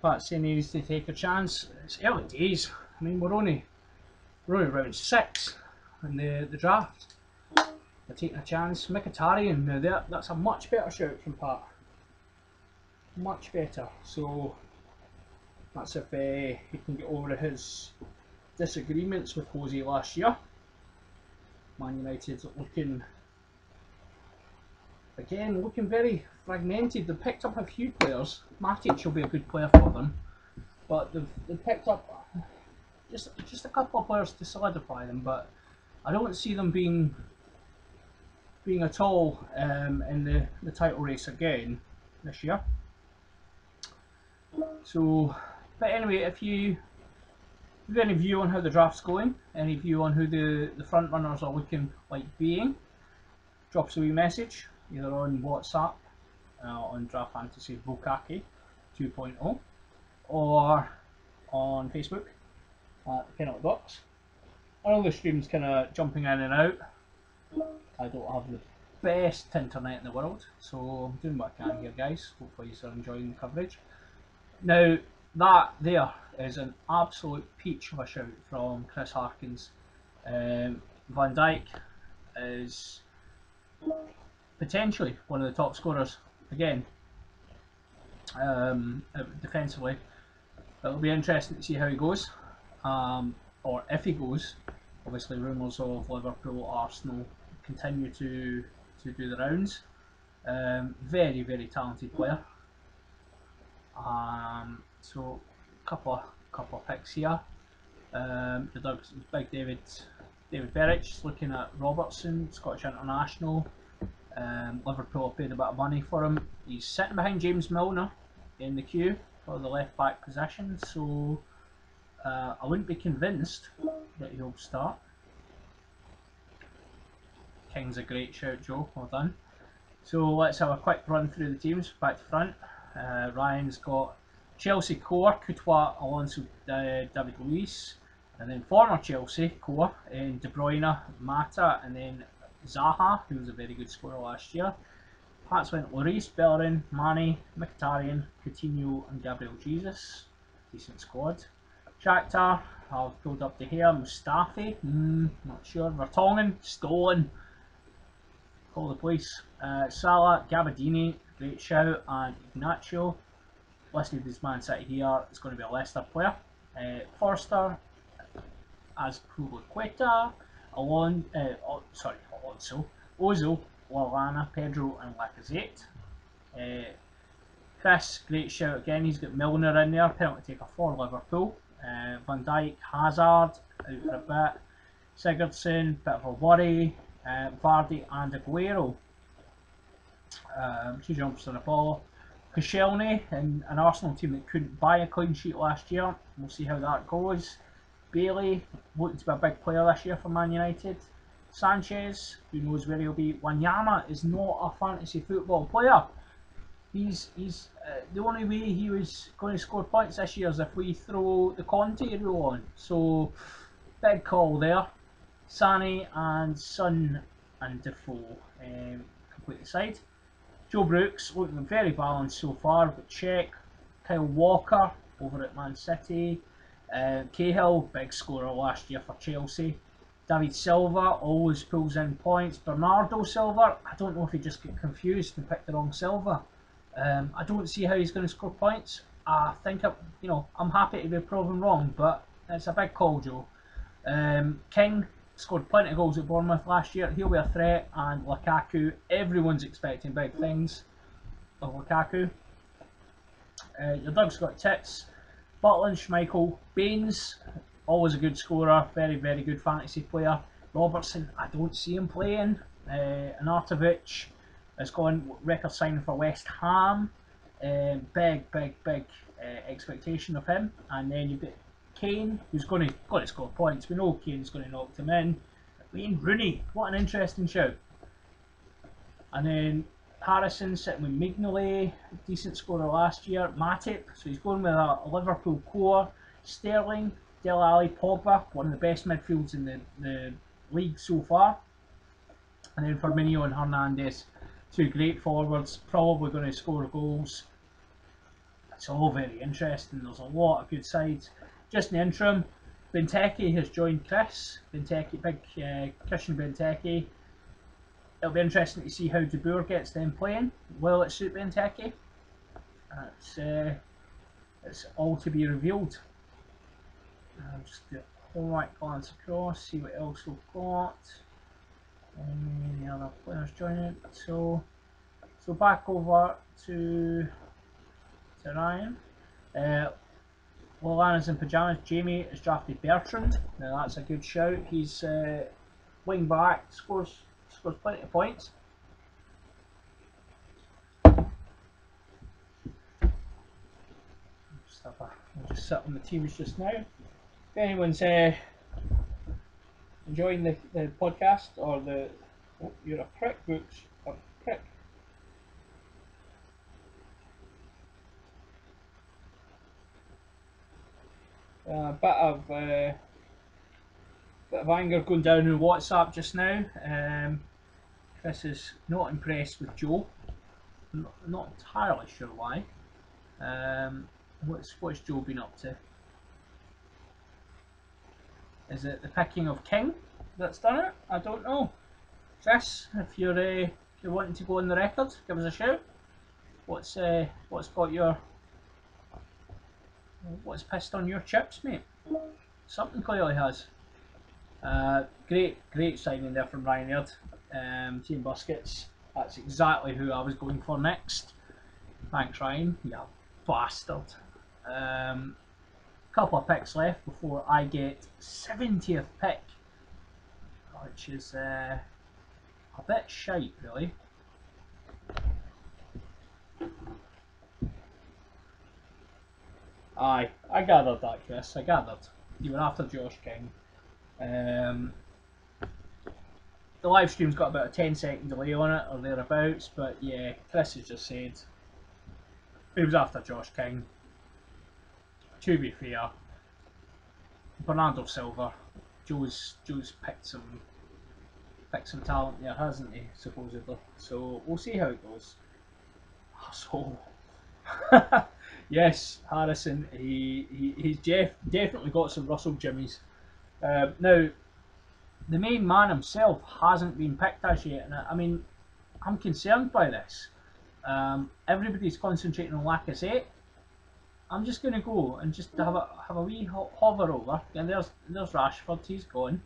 Pat saying he needs to take a chance. It's early days. I mean, we're only round 6 in the draft. They're taking a chance. Mkhitaryan, now that's a much better shout from Pat. Much better. So that's if he can get over his disagreements with Jose last year. Man United looking very fragmented. They've picked up a few players. Matic will be a good player for them, but they've picked up just a couple of players to solidify them. But I don't see them being at all in the title race again this year. So, but anyway, if you have any view on how the draft's going, any view on who the front runners are looking like being, drop us a wee message either on WhatsApp on Draft Fantasy Bukaki 2.0 or on Facebook at the Penalty Box. I know the stream's kind of jumping in and out. I don't have the best internet in the world, so I'm doing what I can here, guys. Hopefully you're enjoying the coverage. Now, that there is an absolute peach of a shout from Chris Harkins. Van Dijk is potentially one of the top scorers again defensively. It'll be interesting to see how he goes, or if he goes. Obviously rumours of Liverpool, Arsenal continue to do the rounds. Very talented player. So couple of picks here. The big David Berich looking at Robertson, Scottish international. Liverpool paid a bit of money for him. He's sitting behind James Milner in the queue for the left back position, so I wouldn't be convinced that he'll start. King's a great shout, Joe, well done. So let's have a quick run through the teams back to front. Ryan's got Chelsea core, Courtois, Alonso, David Luiz, and then former Chelsea core in De Bruyne, Mata, and then Zaha, who was a very good scorer last year. Pats went Lloris, Bellerin, Mane, Mkhitaryan, Coutinho, and Gabriel Jesus. Decent squad. Shakhtar have pulled up De Gea, Mustafi, not sure. Vertonghen, stolen. Call the police. Salah, Gabardini, great shout, and Ignacio. Listed as Man City here, it's going to be a Leicester player. Forster, Azpilicueta, Alonso, Ozil, Lallana, Pedro, and Lacazette. Chris, great shout again. He's got Milner in there, penalty taker for Liverpool. Van Dijk, Hazard out for a bit. Sigurdsson, bit of a worry. Vardy and Aguero. 2 jumps on the ball. Koscielny, in an Arsenal team that couldn't buy a clean sheet last year. We'll see how that goes. Bailey, looking to be a big player this year for Man United. Sanchez, who knows where he'll be. Wanyama is not a fantasy football player. He's the only way he was going to score points this year is if we throw the Conte rule on. So big call there. Sané and Son and Defoe complete the side. Joe Brooks looking very balanced so far, but check. Kyle Walker over at Man City. Cahill, big scorer last year for Chelsea. David Silva always pulls in points. Bernardo Silva, I don't know if he just got confused and picked the wrong Silva. I don't see how he's going to score points. I think I'm happy to be proven wrong, but it's a big call, Joe. King scored plenty of goals at Bournemouth last year. He'll be a threat. And Lukaku, everyone's expecting big things of Lukaku. Your Doug's got tits. Butland, Schmeichel, Baines, always a good scorer, very, very good fantasy player. Robertson, I don't see him playing. Arnautovic has gone record signing for West Ham. Big expectation of him. And then you've got Kane, who's going to score points. We know Kane's going to knock them in. Wayne Rooney, what an interesting shout. And then Harrison sitting with Mignolet, decent scorer last year. Matip, so he's going with a Liverpool core. Sterling, Dele Alli, Pogba, one of the best midfields in the league so far. And then Firmino and Hernandez, two great forwards, probably going to score goals. It's all very interesting. There's a lot of good sides. Just in the interim, Benteke has joined Chris. Christian Benteke. It'll be interesting to see how De Boer gets them playing. Will it suit Benteke? It's all to be revealed. I'll just do a quick glance across, see what else we've got. Any other players joining? So back over to Ryan. Lallana's in pyjamas. Jamie has drafted Bertrand. Now that's a good shout. He's wing back, scores plenty of points. I'll just sit on the teams just now. If anyone's enjoying the podcast or oh, you're a prick, Books, a prick. Bit of anger going down in WhatsApp just now. Chris is not impressed with Joe. Not entirely sure why. What's Joe been up to? Is it the picking of King that's done it? I don't know. Chris, if you're wanting to go on the record, give us a shout. What's pissed on your chips, mate? Something clearly has. Great signing there from Ryan Aird. Team Busquets. That's exactly who I was going for next. Thanks, Ryan. You bastard. Couple of picks left before I get 70th pick, which is a bit shite, really. Aye, I gathered that, Chris. I gathered. You were after Josh King. The live stream's got about a 10-second delay on it, or thereabouts, but yeah, Chris has just said he was after Josh King. To be fair, Bernardo Silva, Joe's picked some talent there, hasn't he? Supposedly. So we'll see how it goes. So yes, Harrison, he's definitely got some Russell Jimmies. Now, the main man himself hasn't been picked as yet, and I mean, I'm concerned by this. Everybody's concentrating on Lacazette. I'm just going to go and just have a wee hover over, and there's Rashford, he's gone.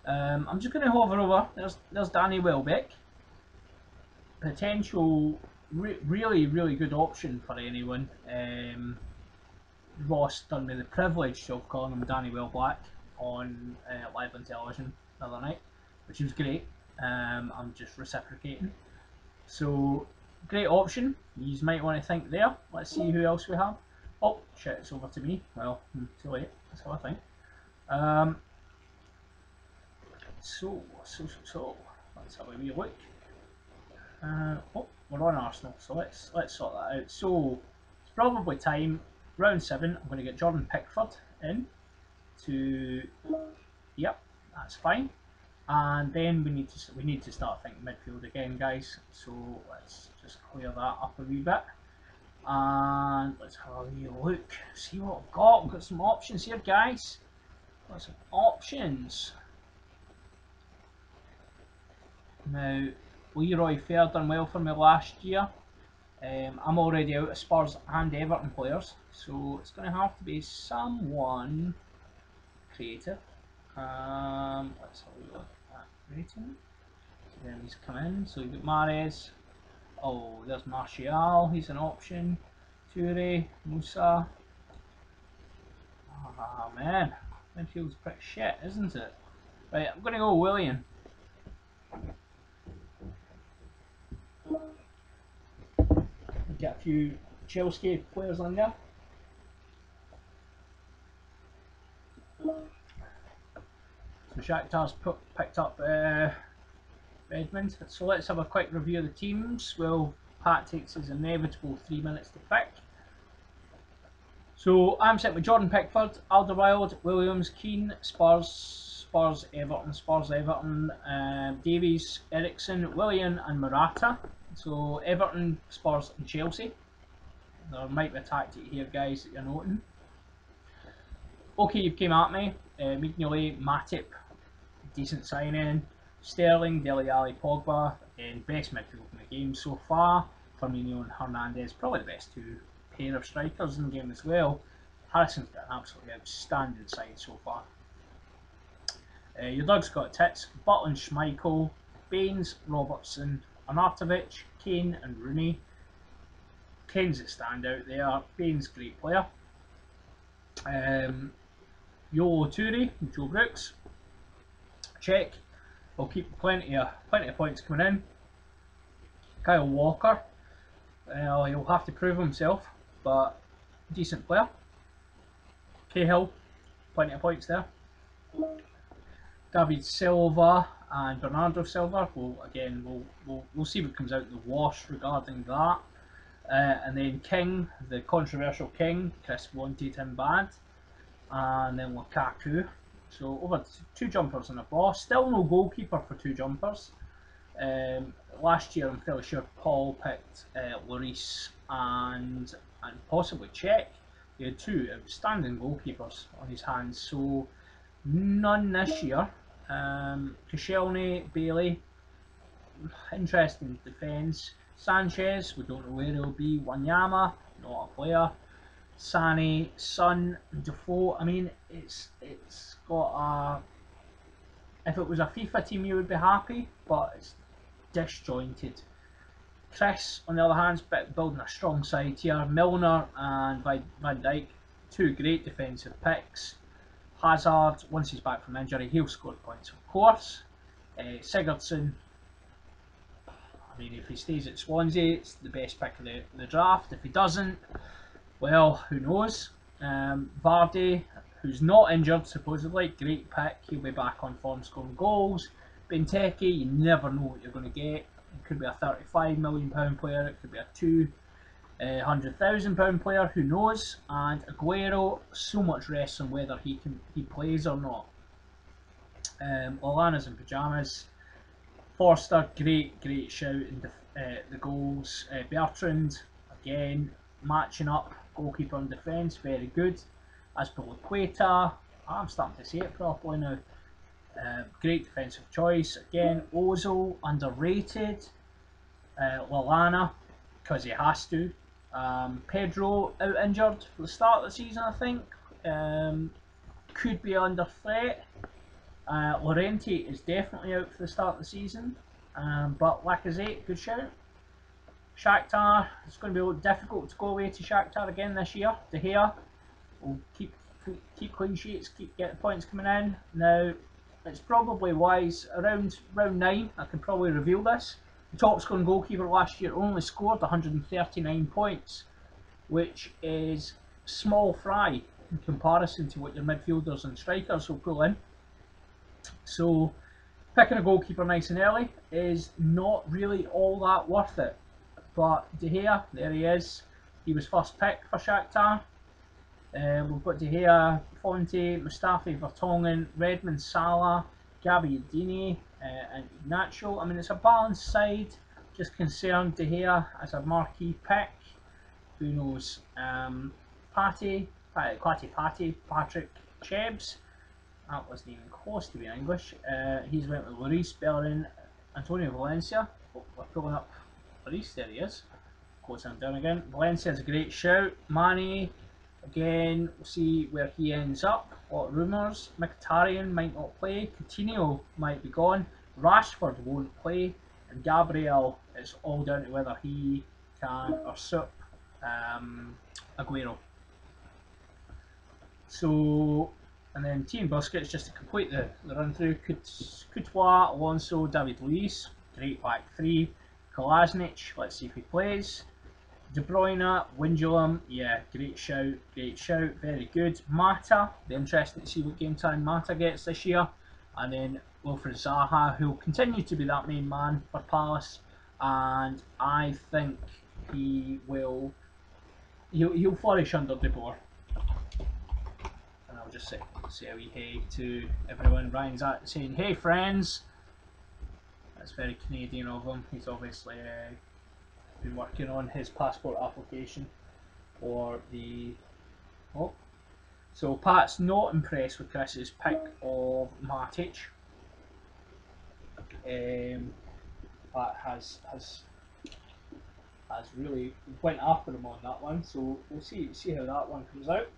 I'm just going to hover over. There's Danny Welbeck, potential really good option for anyone. Ross done me the privilege of calling him Danny Welbeck on live on television the other night, which was great. I'm just reciprocating. So great option. You might want to think there. Let's see who else we have. Oh shit, it's over to me. Well, too late. That's how I think. So let's have a wee look. Oh, we're on Arsenal, so let's sort that out. So it's probably time. Round 7. I'm going to get Jordan Pickford in to. Yep, that's fine. And then we need to start thinking midfield again, guys. So let's just clear that up a wee bit. And let's have a wee look, see what we've got. We've got some options here, guys. Got some options. Now, Leroy Fair done well for me last year. I'm already out of Spurs and Everton players, so it's going to have to be someone creative. Let's have a look at rating. Then he's come in, so you've got Mahrez. Oh, there's Martial, he's an option. Toure, Musa. Ah man, midfield's pretty shit, isn't it? Right, I'm gonna go Willian. Get a few Chelsea players on there. So Shakhtar's picked up Redmond. So let's have a quick review of the teams. Well, Pat takes his inevitable 3 minutes to pick. So I'm set with Jordan Pickford, Alderweireld, Williams, Keane, Spurs, Everton, Davies, Ericsson, Willian and Morata. So Everton, Spurs and Chelsea. There might be a tactic here, guys, that you're noting. Okay, you came at me. Mignolet, Matip, decent signing. Sterling, Dele Alli, Pogba, and best midfield in the game so far. Firmino and Hernandez, probably the best two pair of strikers in the game as well. Harrison's got an absolutely outstanding side so far. Your dog's got tits. Butland, Schmeichel, Baines, Robertson, Arnautovic, Kane and Rooney. Kane's a standout there. Baines, great player. Yolo Toure, Joe Brooks. Check. We'll keep plenty of points coming in. Kyle Walker. He'll have to prove himself, but decent player. Cahill, plenty of points there. David Silva and Bernardo Silva. We'll see what comes out in the wash regarding that. And then King, the controversial King. Chris wanted him bad. And then Lukaku. So over 2 jumpers and a boss. Still no goalkeeper for 2 jumpers. Last year I'm fairly sure Paul picked Lloris and possibly Czech. He had 2 outstanding goalkeepers on his hands. So none this year. Koscielny, Bailey, interesting defence. Sanchez, we don't know where he'll be. Wanyama, not a player. Sané, Son, Defoe. I mean, it's got a. If it was a FIFA team, you would be happy, but it's disjointed. Chris, on the other hand, is building a strong side here. Milner and Van Dijk, 2 great defensive picks. Hazard, once he's back from injury, he'll score points, of course. Sigurdsson, I mean, if he stays at Swansea, it's the best pick of the draft. If he doesn't, well, who knows. Vardy, who's not injured supposedly, great pick. He'll be back on form scoring goals. Benteke, you never know what you're going to get. It could be a £35 million player, it could be a £200,000 player, who knows. And Aguero, so much rests on whether he plays or not. Lallana's in pyjamas. Forster, great shout in the goals. Bertrand, again, matching up, goalkeeper and defence, very good. Azpilicueta, I'm starting to say it properly now. Great defensive choice. Again, Ozil, underrated. Lallana, because he has to. Pedro, out injured for the start of the season, I think. Could be under threat. Llorente is definitely out for the start of the season. But Lacazette, good shout. Shakhtar, it's going to be a little difficult to go away to Shakhtar again this year. De Gea will keep clean sheets, get the points coming in. Now, it's probably wise, around round 9, I can probably reveal this. The top scoring goalkeeper last year only scored 139 points, which is small fry in comparison to what your midfielders and strikers will pull in. So, picking a goalkeeper nice and early is not really all that worth it. But De Gea, there he is. He was first pick for Shakhtar. We've got De Gea, Fonte, Mustafi, Vertonghen, Redmond, Salah, Gabbiadini, and Ignacio. I mean, it's a balanced side. Just concerned De Gea as a marquee pick. Who knows? Patrick Chebs. That wasn't even close to being English. He's went with Lloris, Bellerin, Antonio Valencia. Oh, we're pulling up Lloris, there he is. Close him down again. Valencia's a great shout. Mane, Again, we'll see where he ends up. A lot of rumours. Mkhitaryan might not play. Coutinho might be gone. Rashford won't play. And Gabriel, is all down to whether he can usurp Aguero. So, and then Team Busquets, just to complete the run through: Courtois, Alonso, David Luiz, great back three. Kolasinac, let's see if he plays. De Bruyne, Wijnaldum, yeah, great shout, very good. Mata, be interesting to see what game time Mata gets this year. And then Wilfried Zaha, who will continue to be that main man for Palace, and I think he'll flourish under De Boer. And I'll just say a wee hey to everyone. Ryan's saying, hey friends. That's very Canadian of him. He's obviously been working on his passport application for the... Oh. So Pat's not impressed with Chris's pick of Matic. Pat has really went after him on that one, so we'll see how that one comes out.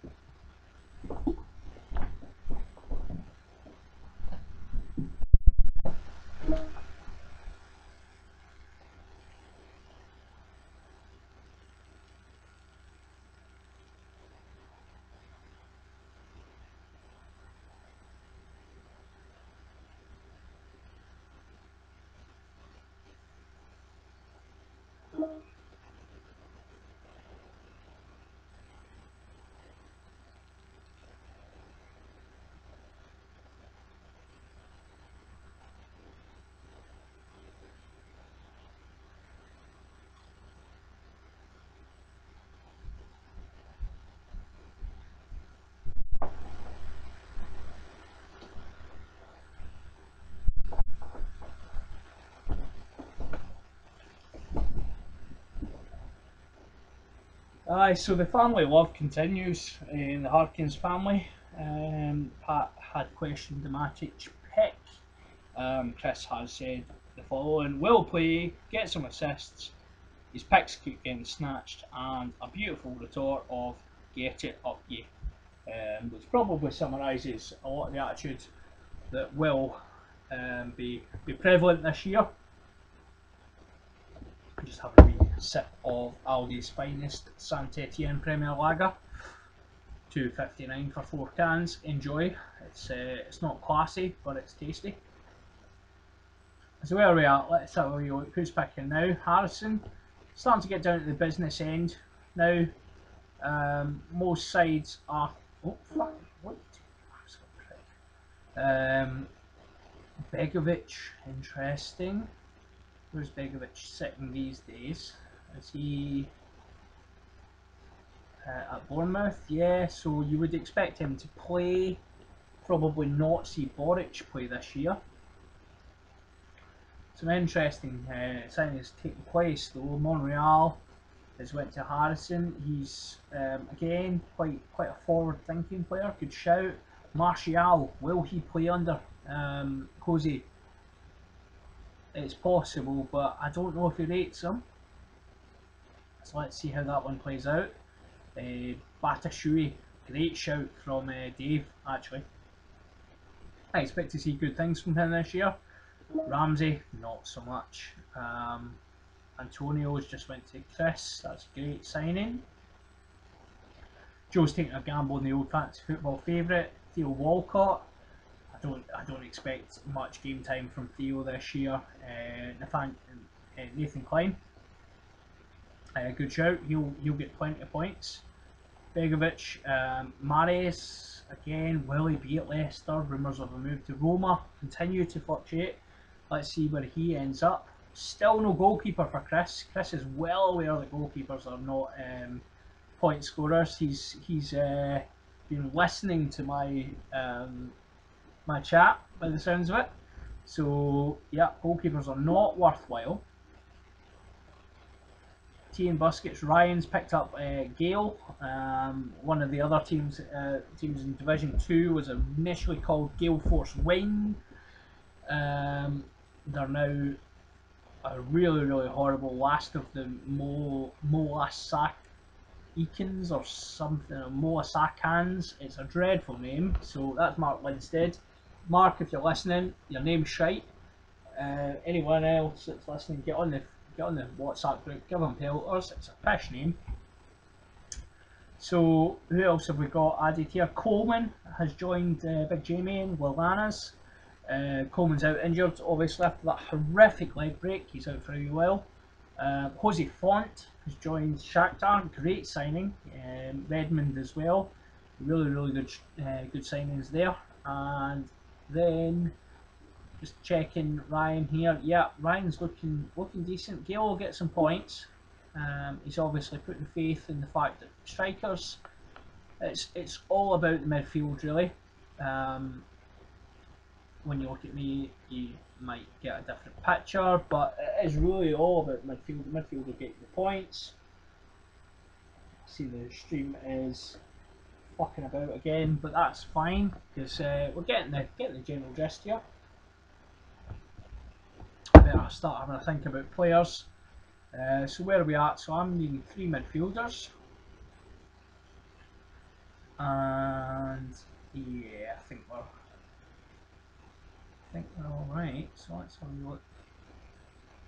So the family love continues in the Harkins family. Pat had questioned the Matic pick. Chris has said the following: will play, get some assists, his picks keep getting snatched, and a beautiful retort of get it up ye. Which probably summarises a lot of the attitude that will be prevalent this year. Just have a wee sip of Aldi's finest Saint Etienne Premier Lager. $2.59 for 4 cans. Enjoy. It's not classy, but it's tasty. So where are we at? Let's have a wee look. Who's picking now? Harrison. Starting to get down to the business end now. Most sides are... Oh, fuck. What? Begovic. Interesting. Where's Begovic sitting these days? Is he at Bournemouth? Yeah, so you would expect him to play. Probably not see Boric play this year. Some interesting signings taking place though. Monreal has went to Harrison. He's again quite a forward-thinking player. Good shout. Martial, will he play under Cozy? It's possible, but I don't know if he rates him. So let's see how that one plays out. Batashui, great shout from Dave, actually. I expect to see good things from him this year. Ramsey, not so much. Antonio's just went to Chris, that's a great signing. Joe's taking a gamble on the old fantasy football favourite, Theo Walcott. I don't expect much game time from Theo this year. Nathan Klein, good shout. He'll get plenty of points. Begovic, Mahrez again. Will he be at Leicester? Rumours of a move to Roma continue to fluctuate. Let's see where he ends up. Still no goalkeeper for Chris. Chris is well aware that goalkeepers are not point scorers. He's been listening to my my chat by the sounds of it. So yeah, goalkeepers are not worthwhile. Team Busquets, Ryan's picked up Gale. One of the other teams in Division 2 was initially called Gale Force Wayne. They're now a really horrible last of the Mo last sack Eakins or something, or Moa Sakans. It's a dreadful name, so that's Mark Lindstead. Mark, if you're listening, your name's shite. Anyone else that's listening, get on the WhatsApp group, give them pelters. It's a pish name. So who else have we got added here? Coleman has joined Big Jamie and Lalanas. Coleman's out injured, obviously, after that horrific leg break. He's out for a while. Jose Font has joined Shakhtar. Great signing. Redmond as well. Really good good signings there. And then just checking Ryan here. Yeah, Ryan's looking decent. Gale will get some points. He's obviously putting faith in the fact that strikers, it's all about the midfield really. When you look at me, you might get a different picture, but it is really all about midfield. The midfield will get you the points. See, the stream is fucking about again, but that's fine because we're getting the general gist here. I better start having a think about players. So where are we at? So I'm needing 3 midfielders, and yeah, I think we're all right. So let's have a look.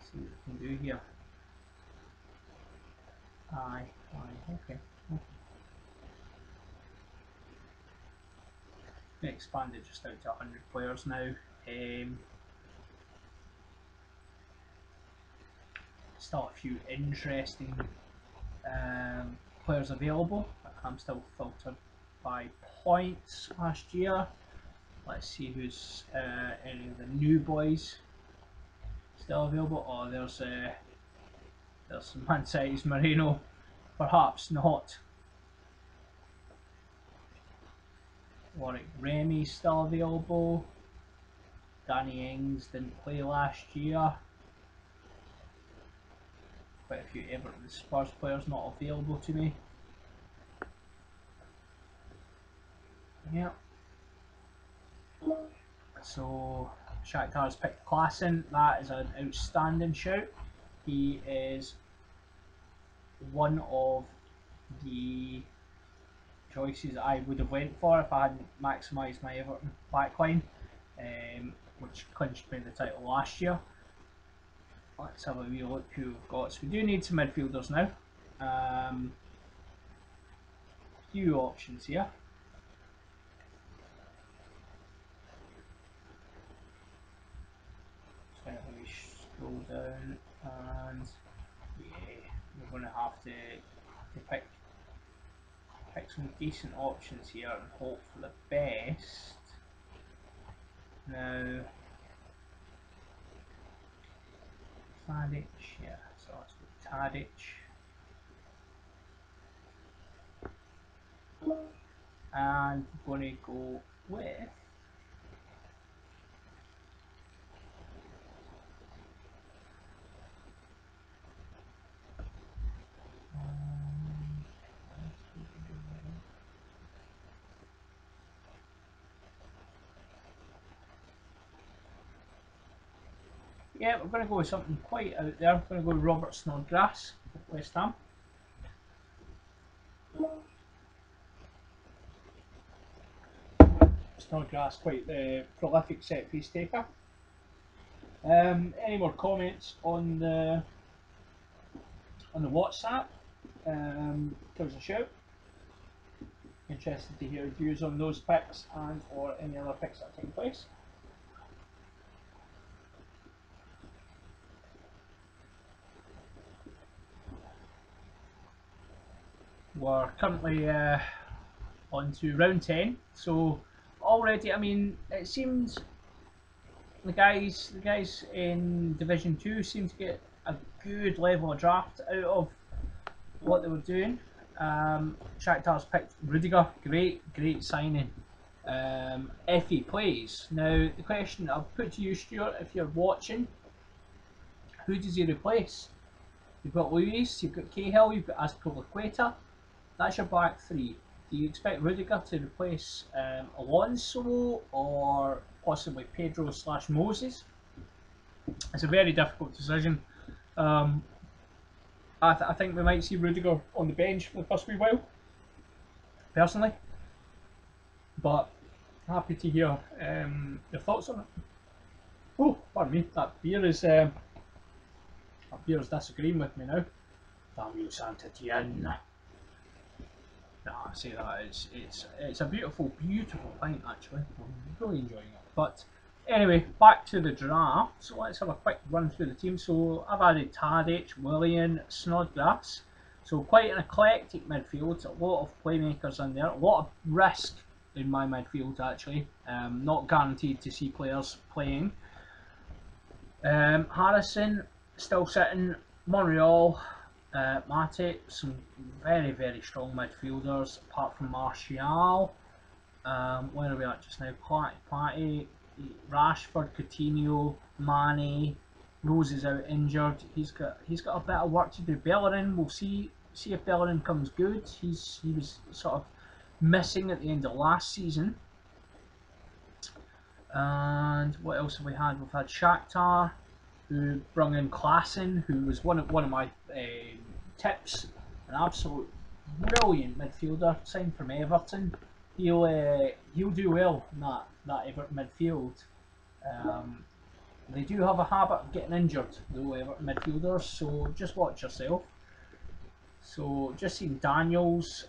See what we can do here. Okay. We expanded just out to 100 players now. Still a few interesting players available. I'm still filtered by points last year. Let's see who's any of the new boys still available. Oh, there's some Man City's Moreno. Perhaps not. Warwick Remy's still available. Danny Ings didn't play last year. Quite a few Everton Spurs players not available to me. Yeah. So Shakhtar's picked Klassen. That is an outstanding shout. He is one of the choices I would have went for if I hadn't maximised my Everton backline, which clinched me the title last year. Let's have a wee look who we've got. So we do need some midfielders now. Few options here. So we scroll down, and yeah, we're going to have to pick some decent options here and hope for the best. Now, Tadic, yeah, so let's go Tadic. And we're going to go with yeah, we're going to go with something quite out there. We're going to go with Robert Snodgrass at West Ham. Snodgrass, quite the prolific set piece taker. Any more comments on the WhatsApp? Give us a shout. Interested to hear views on those picks and or any other picks that are taking place. We're currently on to round 10, so already, I mean, it seems the guys in Division 2 seem to get a good level of draft out of what they were doing. Shakhtar's picked Rudiger, great signing. If he plays, now the question I'll put to you, Stuart, if you're watching, who does he replace? You've got Luis, you've got Cahill, you've got Azpilicueta. That's your back 3. Do you expect Rudiger to replace Alonso or possibly Pedro/Moses? It's a very difficult decision. I think we might see Rudiger on the bench for the first wee while, personally. But happy to hear your thoughts on it. Oh, pardon me, that beer is disagreeing with me now. Damn you, Santa Tien. No, I say that it's a beautiful pint actually. I'm really enjoying it. But anyway, back to the draft. So let's have a quick run through the team. So I've added Tadic, Willian, Snodgrass. So quite an eclectic midfield. A lot of playmakers in there. A lot of risk in my midfield actually. Not guaranteed to see players playing. Harrison still sitting. Monreal. Mate, some very, very strong midfielders, apart from Martial. Where are we at just now? Partey, Rashford, Coutinho, Mane. Rose is out injured. He's got a bit of work to do. Bellerin, we'll see if Bellerin comes good. He was sort of missing at the end of last season. And what else have we had? We've had Shakhtar, who brought in Klassen, who was one of my tips, an absolute brilliant midfielder, signed from Everton. He'll do well in that Everton midfield. They do have a habit of getting injured, though, Everton midfielders, so just watch yourself. So just seen Daniels.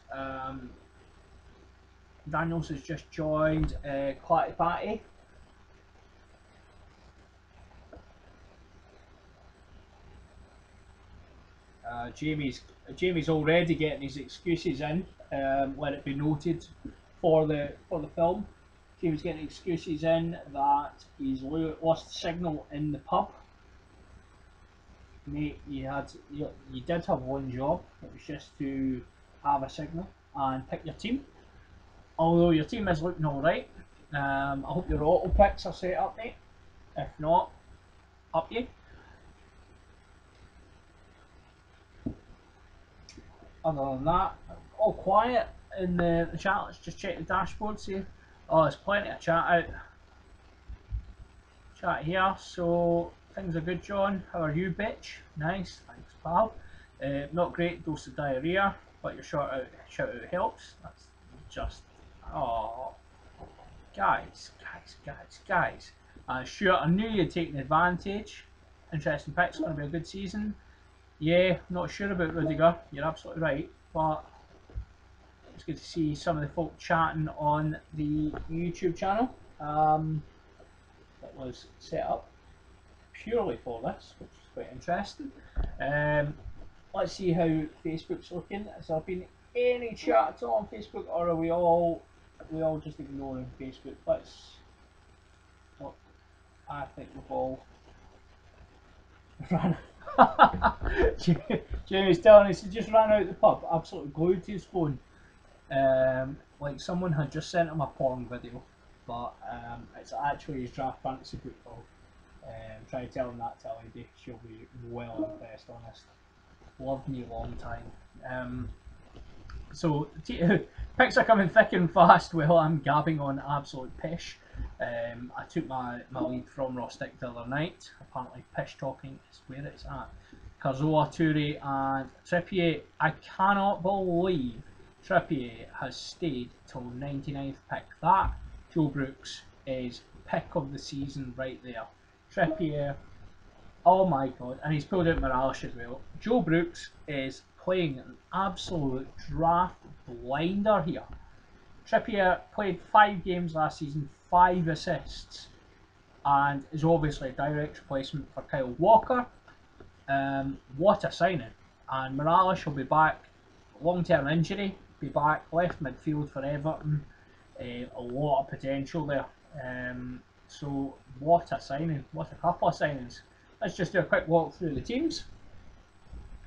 Daniels has just joined Klatipati. Jamie's already getting his excuses in. Let it be noted for the film. Jamie's getting excuses in that he's lost signal in the pub. Mate, you did have one job. It was just to have a signal and pick your team. Although your team is looking alright. I hope your auto picks are set up, mate. If not, up you. Other than that, all quiet in the chat. Let's just check the dashboard, see. Oh, there's plenty of chat here, so things are good, John. How are you, bitch? Nice, thanks, pal. Not great dose of diarrhea, but your shout out helps. That's just, oh, guys. Sure, I knew you'd taken advantage. Interesting picks, going to be a good season. Yeah, not sure about Rudiger, you're absolutely right, but it's good to see some of the folk chatting on the YouTube channel that was set up purely for this, which is quite interesting. Let's see how Facebook's looking. Has there been any chat at all on Facebook, or are we all just ignoring Facebook? I think we've all ran. Jamie's telling us he just ran out of the pub, absolutely glued to his phone. Like someone had just sent him a porn video, but it's actually his draft fantasy football. Try to tell him that to a lady, she'll be well impressed, honest. Loved me a long time. So picks are coming thick and fast. Well, I'm gabbing on absolute pish. I took my lead from Rostick the other night. Apparently pish talking is where it's at. Cazorla, Toure and Trippier. I cannot believe Trippier has stayed till 99th pick. That, Joe Brooks, is pick of the season right there. Trippier, oh my god, and he's pulled out Morales as well. Joe Brooks is playing an absolute draft blinder here. Trippier played 5 games last season, 5 assists, and is obviously a direct replacement for Kyle Walker. What a signing. And Morales will be back, long-term injury, be back, left midfield for Everton. A lot of potential there. So what a signing, what a couple of signings. Let's just do a quick walk through the teams.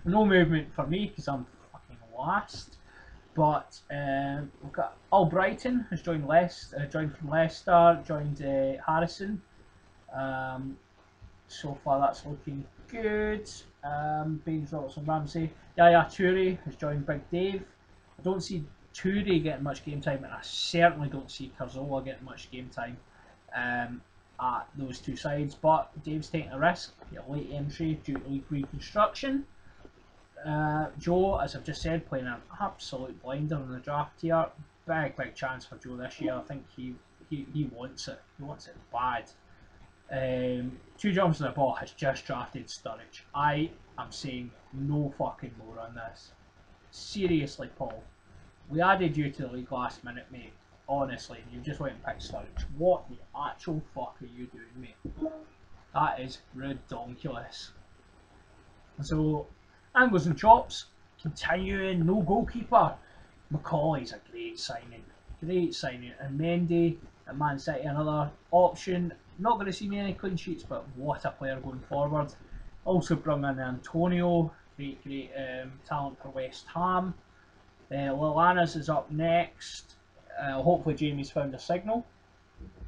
No movement for me because I'm fucking last. But we've got Albrighton has joined from Leicester, joined Harrison. So far that's looking good. Baines, Robertson, Ramsey. Yaya Toure has joined Big Dave. I don't see Toure getting much game time, and I certainly don't see Cazorla getting much game time at those two sides. But Dave's taking a risk, a late entry due to league reconstruction. Joe, as I've just said, playing an absolute blinder in the draft here. Big chance for Joe this year. I think he wants it. He wants it bad. Two jumps on the ball has just drafted Sturridge. I am saying no fucking more on this. Seriously, Paul. We added you to the league last minute, mate. Honestly, you just went and picked Sturridge. What the actual fuck are you doing, mate? That is ridiculous. So, angles and chops, continuing, no goalkeeper. McCauley's a great signing. Great signing. And Mendy at Man City, another option. Not going to see many clean sheets, but what a player going forward. Also bring in Antonio, great talent for West Ham. Lallana's is up next. Hopefully Jamie's found a signal.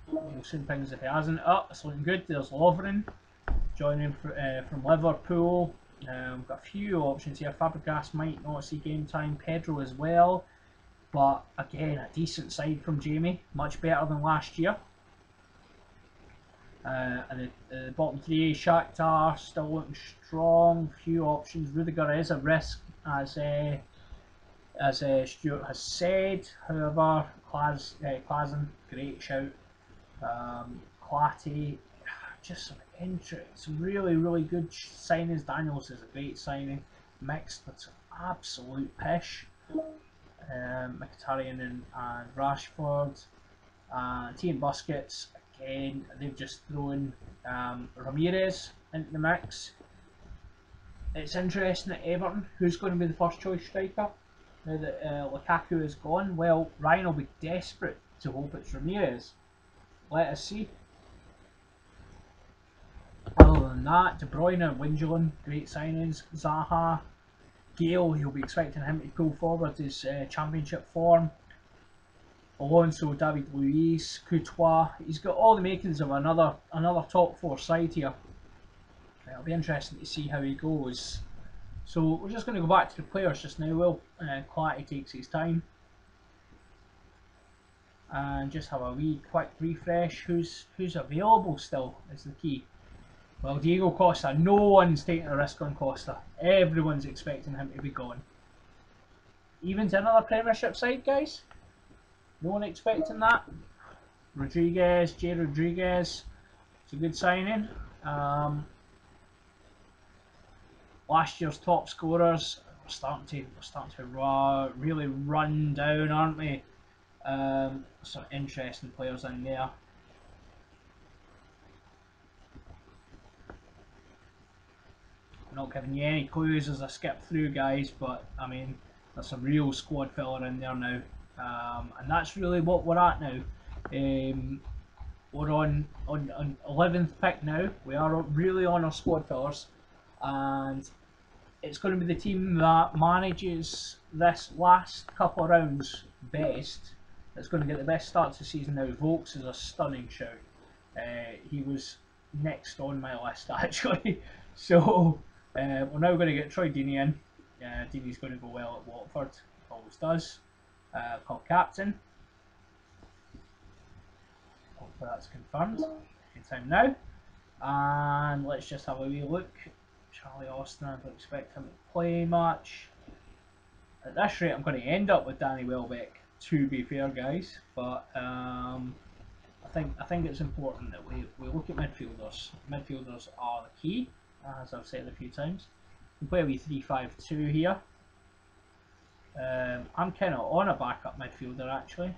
He'll soon ping us if he hasn't. It's looking good. There's Lovren joining from Liverpool. We've got a few options here. Fabregas might not see game time. Pedro as well. But again, a decent side from Jamie. Much better than last year. And the bottom three, Shakhtar still looking strong. Few options. Rudiger is a risk, as Stuart has said. However, Klazen, great shout. Claty, just some really good signings. Daniels is a great signing. Mixed with some absolute pish. Mkhitaryan and Rashford. Team Busquets. Again, they've just thrown Ramirez into the mix. It's interesting at Everton, who's going to be the first choice striker now that Lukaku is gone. Well, Ryan will be desperate to hope it's Ramirez. Let us see. Other than that, De Bruyne and Wijnaldum, great signings. Zaha, Gale, he'll be expecting him to pull forward his championship form. Alonso, David Luiz, Courtois. He's got all the makings of another top four side here. It'll be interesting to see how he goes. So we're just going to go back to the players just now. Will Clarty takes his time and just have a wee quick refresh. Who's available still is the key. Well, Diego Costa. No one's taking a risk on Costa. Everyone's expecting him to be gone. Even to another Premiership side, guys. No one expecting that. Jay Rodriguez. It's a good signing. Last year's top scorers are starting to really run down, aren't we? Some interesting players in there. I'm not giving you any clues as I skip through, guys, but I mean, there's some real squad filler in there now. And that's really what we're at now. We're on 11th pick now. We are really on our squad fillers, and it's going to be the team that manages this last couple of rounds best that's going to get the best start to the season now. Vokes is a stunning shout. He was next on my list actually. So we're now going to get Troy Deeney in. Deeney's going to go well at Watford, always does. Called captain. Hopefully that's confirmed. In time now. And let's just have a wee look. Charlie Austin, I don't expect him to play much. At this rate, I'm going to end up with Danny Welbeck, to be fair, guys. But I think it's important that we look at midfielders. Midfielders are the key, as I've said a few times. We play a wee 3-5-2 here. I'm kind of on a backup midfielder actually.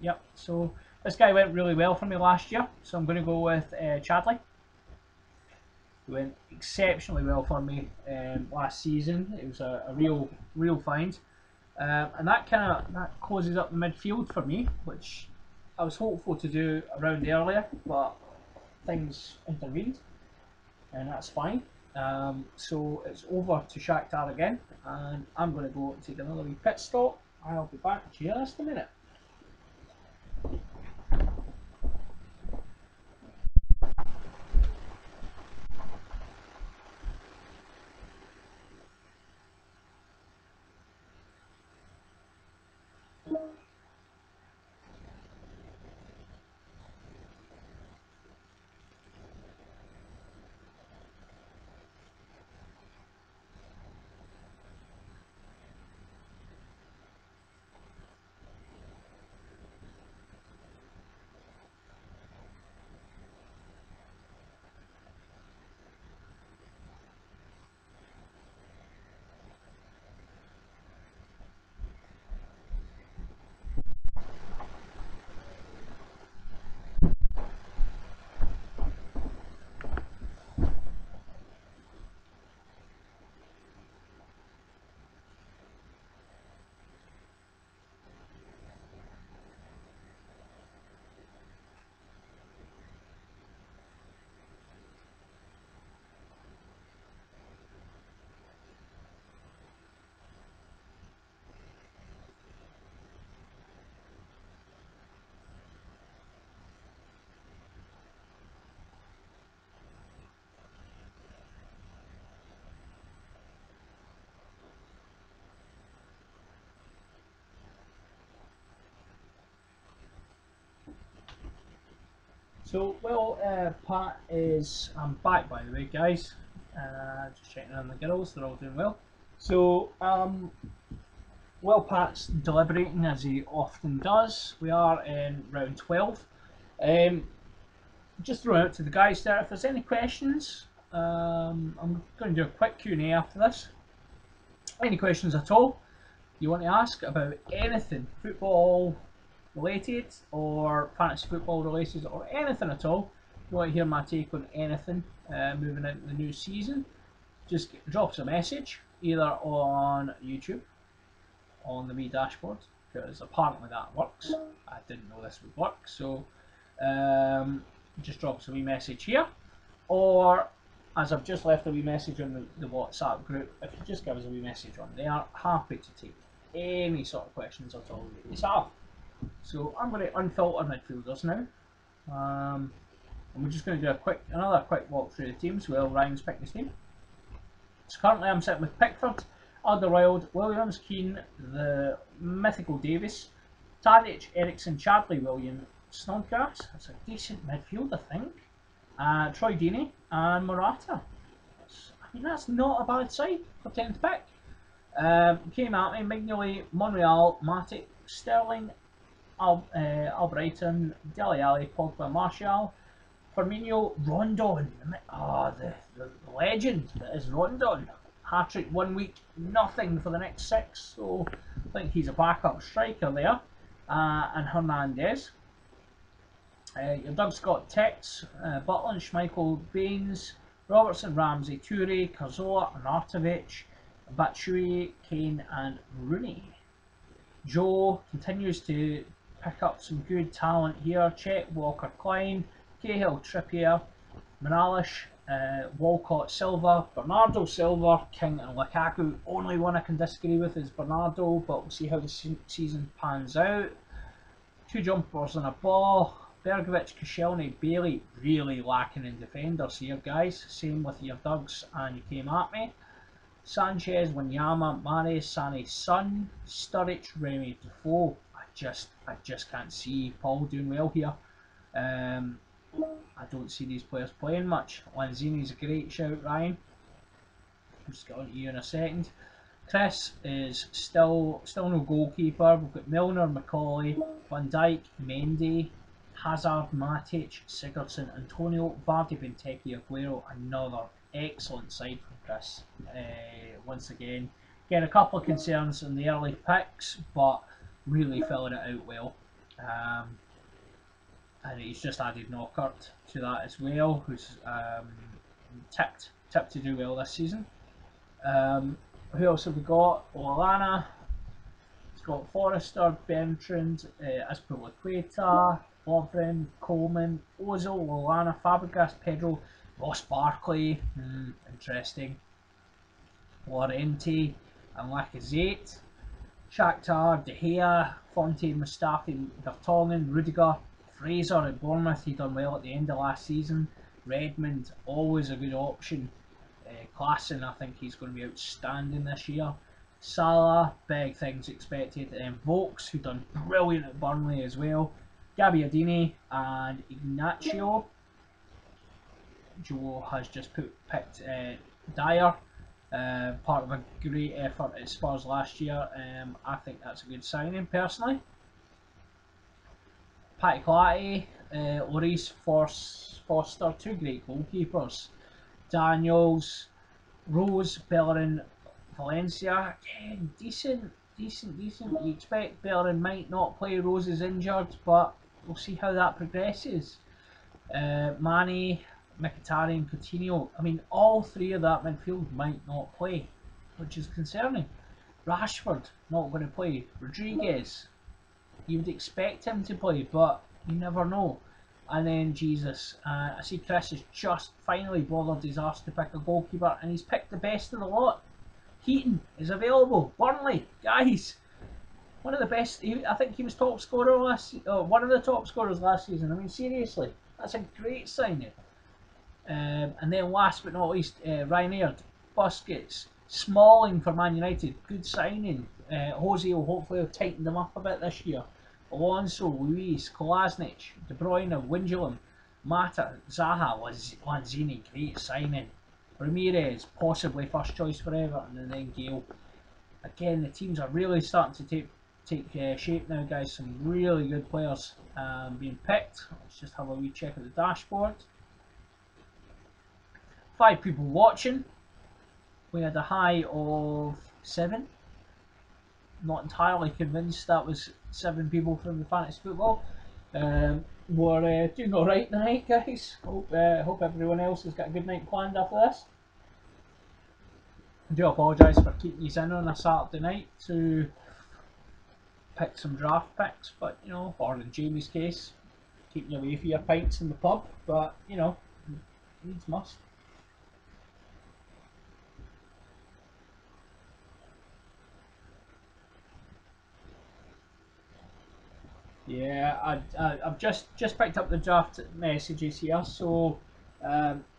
Yep, so this guy went really well for me last year, so I'm going to go with Chadley. He went exceptionally well for me last season. It was a real find, and that closes up the midfield for me, which I was hopeful to do around earlier, but things intervened, and that's fine. So it's over to Shakhtar again, and I'm going to go take another wee pit stop. I'll be back in just a minute. So, well, Pat is, I'm back by the way, guys. Just checking on the girls, they're all doing well. So, well, Pat's deliberating as he often does. We are in round 12. Just throw out to the guys there, if there's any questions, I'm going to do a quick Q&A after this. Any questions at all you want to ask about anything football related or fantasy football related or anything at all, if you want to hear my take on anything moving into the new season, just drop us a message either on YouTube on the Wii dashboard, because apparently that works. I didn't know this would work, so just drop us a wee message here, or as I've just left a wee message on the WhatsApp group, if you just give us a wee message on there, happy to take any sort of questions at all you have. So I'm going to unfilter midfielders now, and we're just going to do another quick walk through the teams while Ryan's picking his team. So currently I'm sitting with Pickford, Alderweireld, Williams, Keane, the mythical Davis, Tadic, Ericsson, Chadley, William, Snodgrass. That's a decent midfield, I think. Troy Deeney and Morata. I mean, that's not a bad side for 10th pick. Came at me, Mignolet, Monreal, Matic, Sterling, Albrighton, Dele Alli, Pogba, Martial, Firmino, Rondon. Oh, the legend that is Rondon. Hat-trick 1 week, nothing for the next 6. So I think he's a backup striker there. And Hernandez. Your Doug's got Tex, Butland, Schmeichel, Baines, Robertson, Ramsey, Toure, Cazorla, Arnautovic, Batshuayi, Kane and Rooney. Joe continues to pick up some good talent here. Cech, Walker, Klein, Cahill, Trippier, Morales, Walcott, Silva, Bernardo Silva, King and Lukaku. Only one I can disagree with is Bernardo, but we'll see how the season pans out. 2 jumpers and a ball. Bergovic, Koscielny, Bailey, really lacking in defenders here, guys. Same with your Dougs and you came at me. Sanchez, Wanyama, Mane, Sané, Son, Sturridge, Remy, Defoe. I just can't see Paul doing well here. I don't see these players playing much. Lanzini's a great shout, Ryan. I'll just get on to you in a second. Chris is still no goalkeeper. We've got Milner, McCauley, Van Dijk, Mendy, Hazard, Matic, Sigurdsson, Antonio, Vardy, Benteke, Aguero. Another excellent side from Chris. Once again, a couple of concerns in the early picks, but really filling it out well. And he's just added Knockert to that as well, who's tipped to do well this season. Who else have we got? Lallana. He's got Forrester, Bertrand, Azpilicueta, Lovren, Coleman, Ozil, Lallana, Fabregas, Pedro, Ross Barkley. Interesting. Llorente and Lacazette. Shakhtar, De Gea, Fonte, Mustafi, Vertonghen, Rudiger, Fraser at Bournemouth. He done well at the end of last season. Redmond, always a good option. Klassen, I think he's going to be outstanding this year. Salah, big things expected. And Vokes, who done brilliant at Burnley as well. Gabbiadini and Ignacio. Joe has just picked Dyer. Part of a great effort at Spurs last year. I think that's a good signing personally. Patty Clarty, Lloris, Foster, 2 great goalkeepers. Daniels, Rose, Bellerin, Valencia, again, decent. You expect Bellerin might not play, Rose is injured, but we'll see how that progresses. Mane, Mkhitaryan, Coutinho. I mean, all 3 of that midfield might not play, which is concerning. Rashford, not going to play. Rodriguez, you would expect him to play, but you never know. And then Jesus, I see Chris has just finally bothered his arse to pick a goalkeeper, and he's picked the best of the lot. Heaton is available. Burnley, guys, one of the best. I think he was top scorer one of the top scorers last season. I mean, seriously, that's a great signing. And then last but not least, Ryan Busquets, Smalling for Man United, good signing. Jose will hopefully have tightened them up a bit this year. Alonso, Luis, Kolasinac, De Bruyne, Wijnaldum, Mata, Zaha, Lanzini, great signing. Ramirez, possibly first choice for Everton, and then Gale. Again, the teams are really starting to take shape now, guys. Some really good players being picked. Let's just have a wee check at the dashboard. 5 people watching. We had a high of 7. Not entirely convinced that was 7 people from the fantasy football. We're doing alright tonight, guys. Hope everyone else has got a good night planned after this. I do apologise for keeping you in on a Saturday night to pick some draft picks, but you know, or in Jamie's case, keeping you away for your pints in the pub, but you know, needs must. Yeah, I've just picked up the draft messages here, so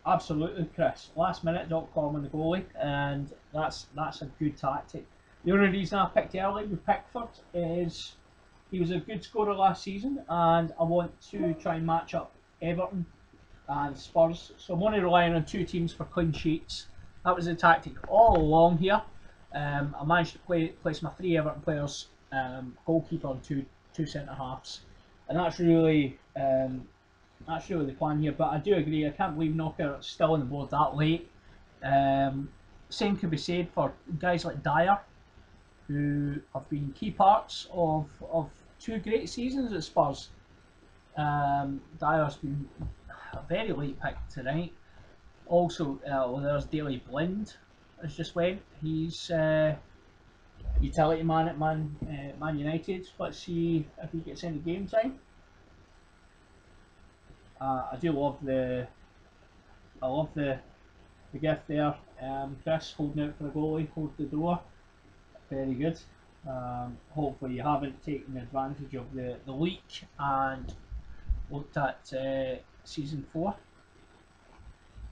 absolutely, Chris. Lastminute.com on the goalie, and that's a good tactic. The only reason I picked early with Pickford is he was a good scorer last season, and I want to try and match up Everton and Spurs. So I'm only relying on 2 teams for clean sheets. That was the tactic all along here. I managed to place my 3 Everton players, goalkeeper and two centre halves, and that's really the plan here. But I do agree, I can't believe Knockout's still on the board that late. Same could be said for guys like Dyer, who have been key parts of 2 great seasons at Spurs. Dyer's been a very late pick tonight. Also, there's Daley Blind has just went. He's utility man at Man United. Let's see if he gets any game time. I do love the gift there. Chris holding out for the goalie, hold the door. Very good. Hopefully you haven't taken advantage of the leak and looked at season 4,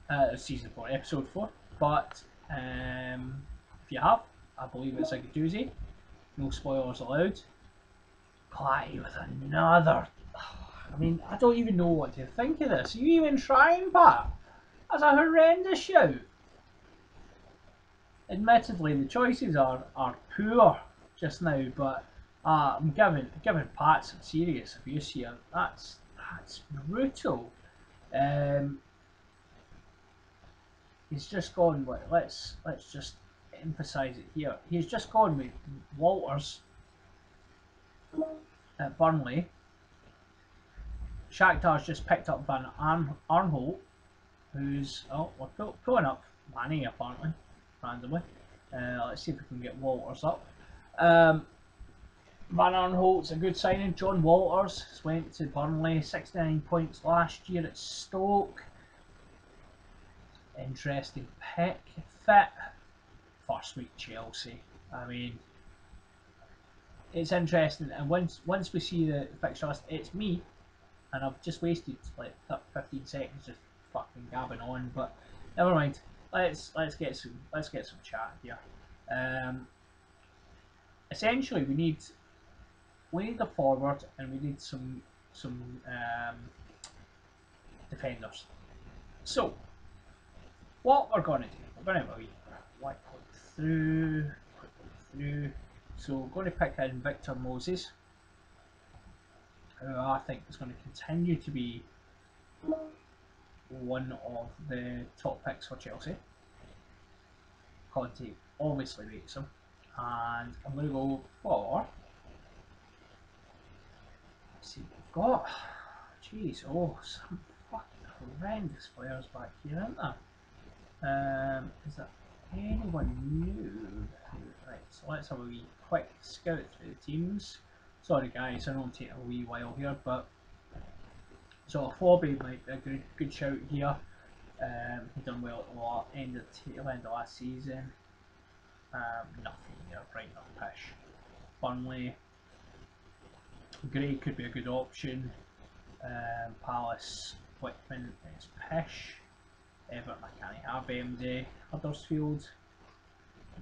episode 4. But if you have, I believe it's a good doozy. No spoilers allowed. Clatty with another. I mean, I don't even know what to think of this. Are you even trying, Pat? That's a horrendous shout. Admittedly, the choices are poor just now, but I'm giving Pat some serious abuse here. That's brutal. He's just gone with, let's just emphasise it here. He's just gone with Walters at Burnley. Shakhtar's just picked up Van Arnholt, who's we're pulling up Manny apparently randomly. Let's see if we can get Walters up. Van Arnholt's a good signing. John Walters went to Burnley, 69 points last year at Stoke. Interesting pick. Fit. First week Chelsea. I mean, it's interesting, and once we see the fixture list, it's me, and I've just wasted like 15 seconds just fucking gabbing on, but never mind. Let's get some chat here. Essentially, we need a forward, and we need some defenders. So, what we're going to do, we're going to have a wee click through. So we're going to pick in Victor Moses, who I think is going to continue to be one of the top picks for Chelsea. Conte obviously rates him, and I'm going to go for. Let's see what we've got. Jeez, some fucking horrendous players back here, aren't there? Is there anyone new? Right, so let's have a wee quick scout through the teams. Sorry guys, I know I'm taking a wee while here, but so Flobby might be a good shout here. He done well at the end of last season. Nothing here, right enough pish. Burnley. Gray could be a good option. Palace, Whitman is pish. Everton, I can't have MD. Huddersfield.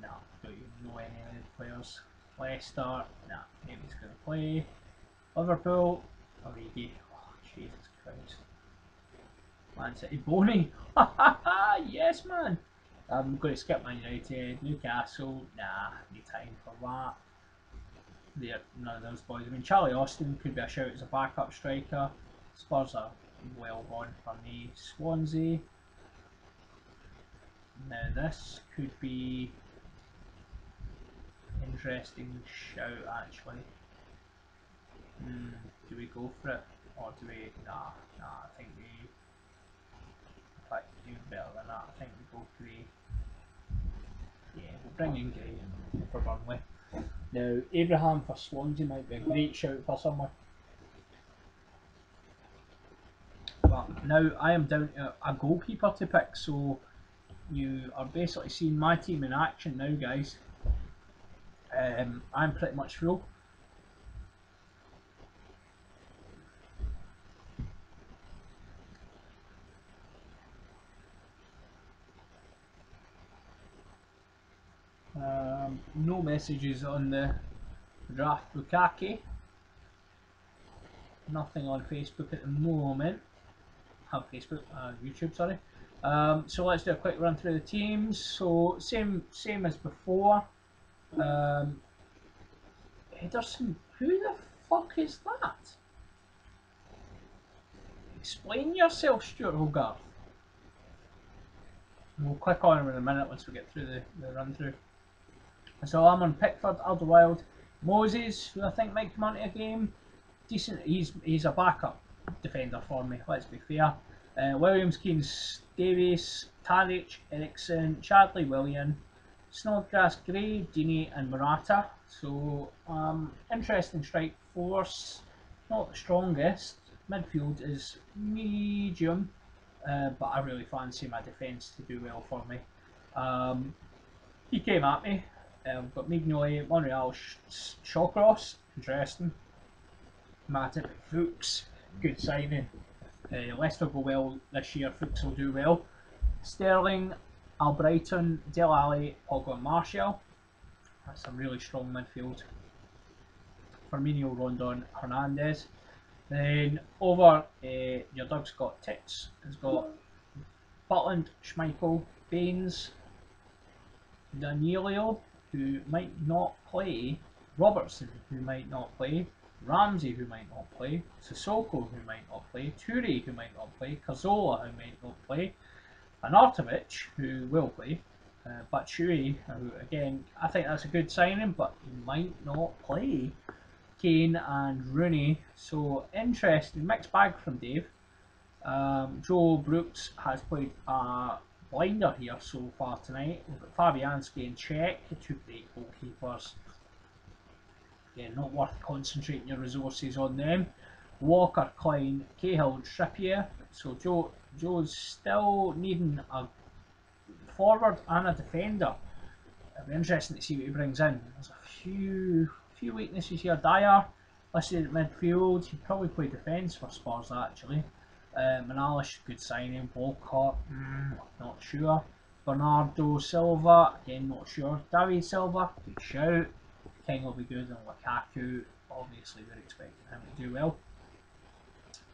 No, don't even know any of the players. Leicester, nah, maybe he's going to play. Liverpool, Origi. Oh, Jesus Christ. Man City Boney. Yes, man. I'm going to skip Man United, Newcastle. Nah, no time for that. None of those boys. I mean, Charlie Austin could be a shout as a backup striker. Spurs are well gone for me. Swansea. Now this could be interesting shout actually. Do we go for it or do we? Nah. I think we. In fact, even better than that. I think we go Gray. Yeah, we'll bring in Gray for Burnley. Now, Abraham for Swansea might be a great shout for someone. But now I am down to a goalkeeper to pick, so you are basically seeing my team in action now, guys. I'm pretty much full. No messages on the draft Bukake. Nothing on Facebook at the moment. Have Facebook, YouTube, sorry. So let's do a quick run through the teams. So same as before. Henderson, who the fuck is that? Explain yourself, Stuart Hogarth. We'll click on him in a minute once we get through the run through. So I'm on Pickford, Alderweireld, Moses, who I think might come onto a game. Decent, he's a backup defender for me, let's be fair. Williams, Keane, Davies, Tadic, Ericsson, Chadley, Willian, Snodgrass, Gray, Deeney and Morata. So interesting strike force, not the strongest. Midfield is medium, but I really fancy my defence to do well for me. He came at me. Got Mignolet, Monreal, Shawcross, interesting. Matip, Fuchs, good signing. Leicester go well this year, Fuchs will do well. Sterling, Albrighton, Dele Alli, Pogba and Martial. That's a really strong midfield. Firmino, Rondon, Hernandez. Then over, your dog's got Tits. He's got Butland, Schmeichel, Baines, Danilo, who might not play, Robertson, who might not play, Ramsey, who might not play, Sissoko, who might not play, Toure, who might not play, Cazorla, who might not play, and Artovich, who will play, Batshuayi, who again, I think that's a good signing, but he might not play, Kane and Rooney. So interesting, mixed bag from Dave. Joe Brooks has played a blinder here so far tonight. We've got Fabianski and Czech, two great goalkeepers. Yeah, not worth concentrating your resources on them. Walker, Klein, Cahill, Trippier. So Joe's still needing a forward and a defender. It'll be interesting to see what he brings in. There's a few weaknesses here. Dyer listed at midfield. He'd probably play defence for Spurs actually. Manalish, good signing. Walcott, not sure. Bernardo Silva, again not sure. David Silva, good shout. King will be good, and Lukaku, obviously we're expecting him to do well.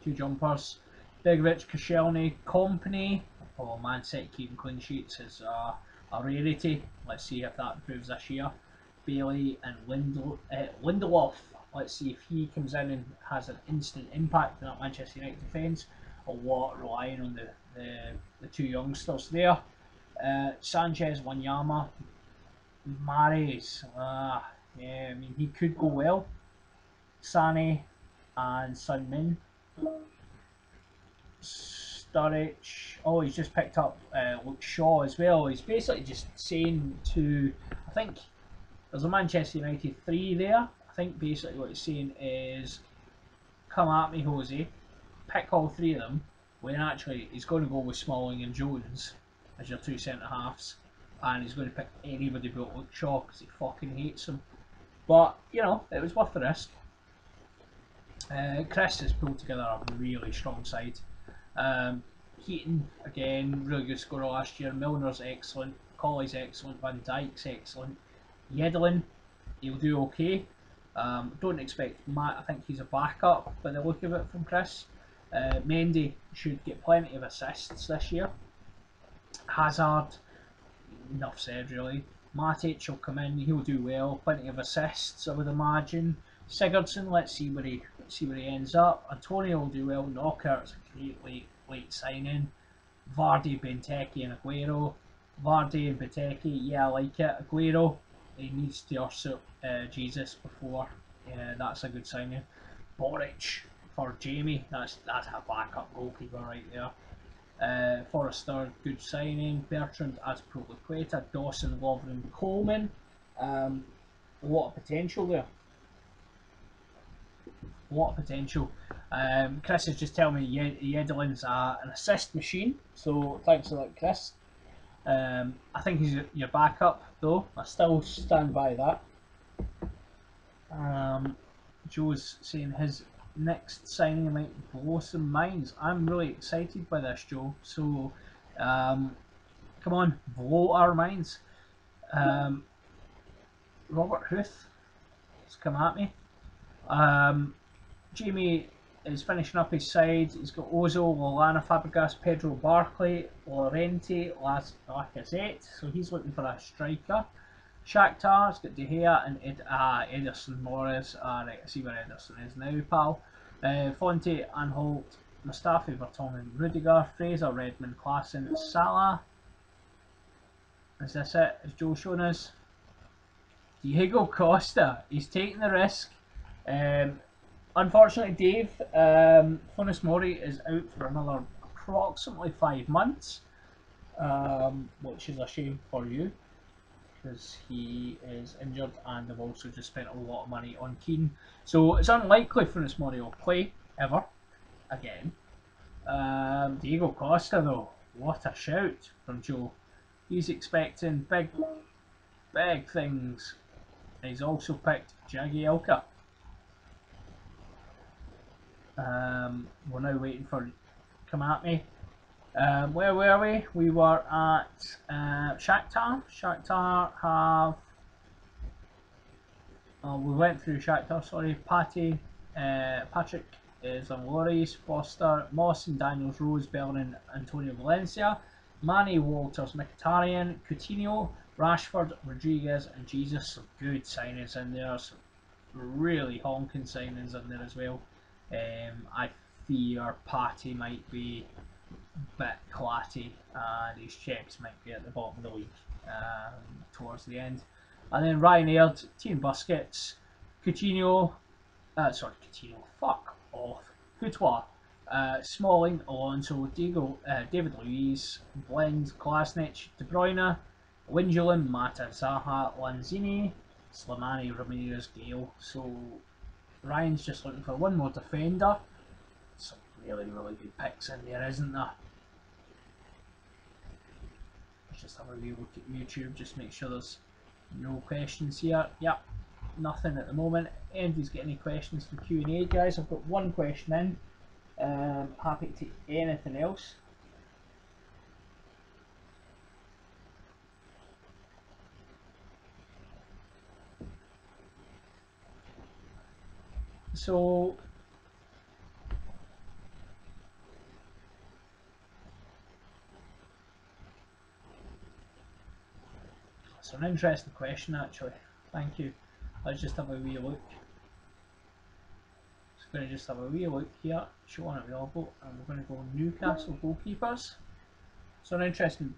Two jumpers. Begovic, Koscielny, Kompany. Oh, Man City keeping clean sheets is a rarity. Let's see if that improves this year. Bailey and Lindelof. Let's see if he comes in and has an instant impact on that Manchester United defence, or what, relying on the two youngsters there. Sanchez, Wanyama, Mahrez. Yeah, I mean he could go well. Sané and Sun Min. Sturridge. Oh, he's just picked up Luke Shaw as well. He's basically just saying to, I think there's a Manchester United 3 there. I think basically what he's saying is, come at me, Jose, pick all 3 of them, when actually he's going to go with Smalling and Jones as your 2 centre halves, and he's going to pick anybody but Luke Shaw because he fucking hates him. But, you know, it was worth the risk. Chris has pulled together a really strong side. Keaton, again, really good scorer last year. Milner's excellent. Colley's excellent. Van Dijk's excellent. Yedlin, he'll do okay. Don't expect Matt, I think he's a backup by the look of it from Chris. Mendy should get plenty of assists this year. Hazard, enough said really. Matic will come in, he'll do well, plenty of assists I would imagine. Sigurdsson, let's see where he ends up. Antonio will do well. Knockout's a great late signing. Vardy, Benteke and Aguero. Vardy and Benteke, yeah, I like it. Aguero, he needs to usurp Jesus before. Yeah, that's a good signing. Boric for Jamie, that's a backup goalkeeper right there. Forrester, good signing. Bertrand, Azpilicueta, Dawson, Lovren, Coleman. A lot of potential there. A lot of potential. Chris is just telling me Yedelin's an assist machine, so thanks for that, Chris. I think he's your backup though. I still stand by that. Joe's saying his next signing might blow some minds. I'm really excited by this, Joe. So, come on, blow our minds. Robert Huth has come at me. Jamie is finishing up his side. He's got Ozil, Lallana, Fabregas, Pedro Barclay, Llorente, Lacazette. So he's looking for a striker. Shakhtar's got De Gea and Ederson Morris. Right, I see where Ederson is now, pal. Fonte, Anholt, Mustafi, Vertonghen, Rudiger, Fraser, Redmond, Klaassen, Salah. Is this it? Is Joe showing us? Diego Costa. He's taking the risk. Unfortunately, Dave, Funes Mori is out for another approximately 5 months, which is a shame for you, because he is injured and they've also just spent a lot of money on Keane. So it's unlikely Funes Mori will play ever again. Diego Costa though, what a shout from Joe. He's expecting big things. He's also picked Jagielka. We're now waiting for come at me. Where were we? We were at Shakhtar. Shakhtar have. We went through Shakhtar. Sorry, Patrick is on Loris, Foster, Moss and Daniels, Rose, Bellerin, Antonio Valencia, Manny, Walters, Mkhitaryan, Coutinho, Rashford, Rodriguez, and Jesus. Some good signings in there. Some really honking signings in there as well. I fear Patty might be a bit clatty and his checks might be at the bottom of the league towards the end. And then Ryan Aird, Team Busquets, Coutinho, fuck off, Courtois, Smalling, Alonso, David Luiz, Blend, Klasnic, De Bruyne, Wijnaldum, Mata, Zaha, Lanzini, Slimani, Ramirez, Gale. So Ryan's just looking for one more defender. Some really good picks in there, isn't there? Let's just have a wee look at YouTube, just make sure there's no questions here. Yep, nothing at the moment. Anybody's got any questions for Q&A, guys? I've got one question in. Happy to take anything else. So it's an interesting question actually. Thank you. Let's just have a wee look. Just going to just have a wee look here. Show on available, and we're going to go Newcastle goalkeepers. So an interesting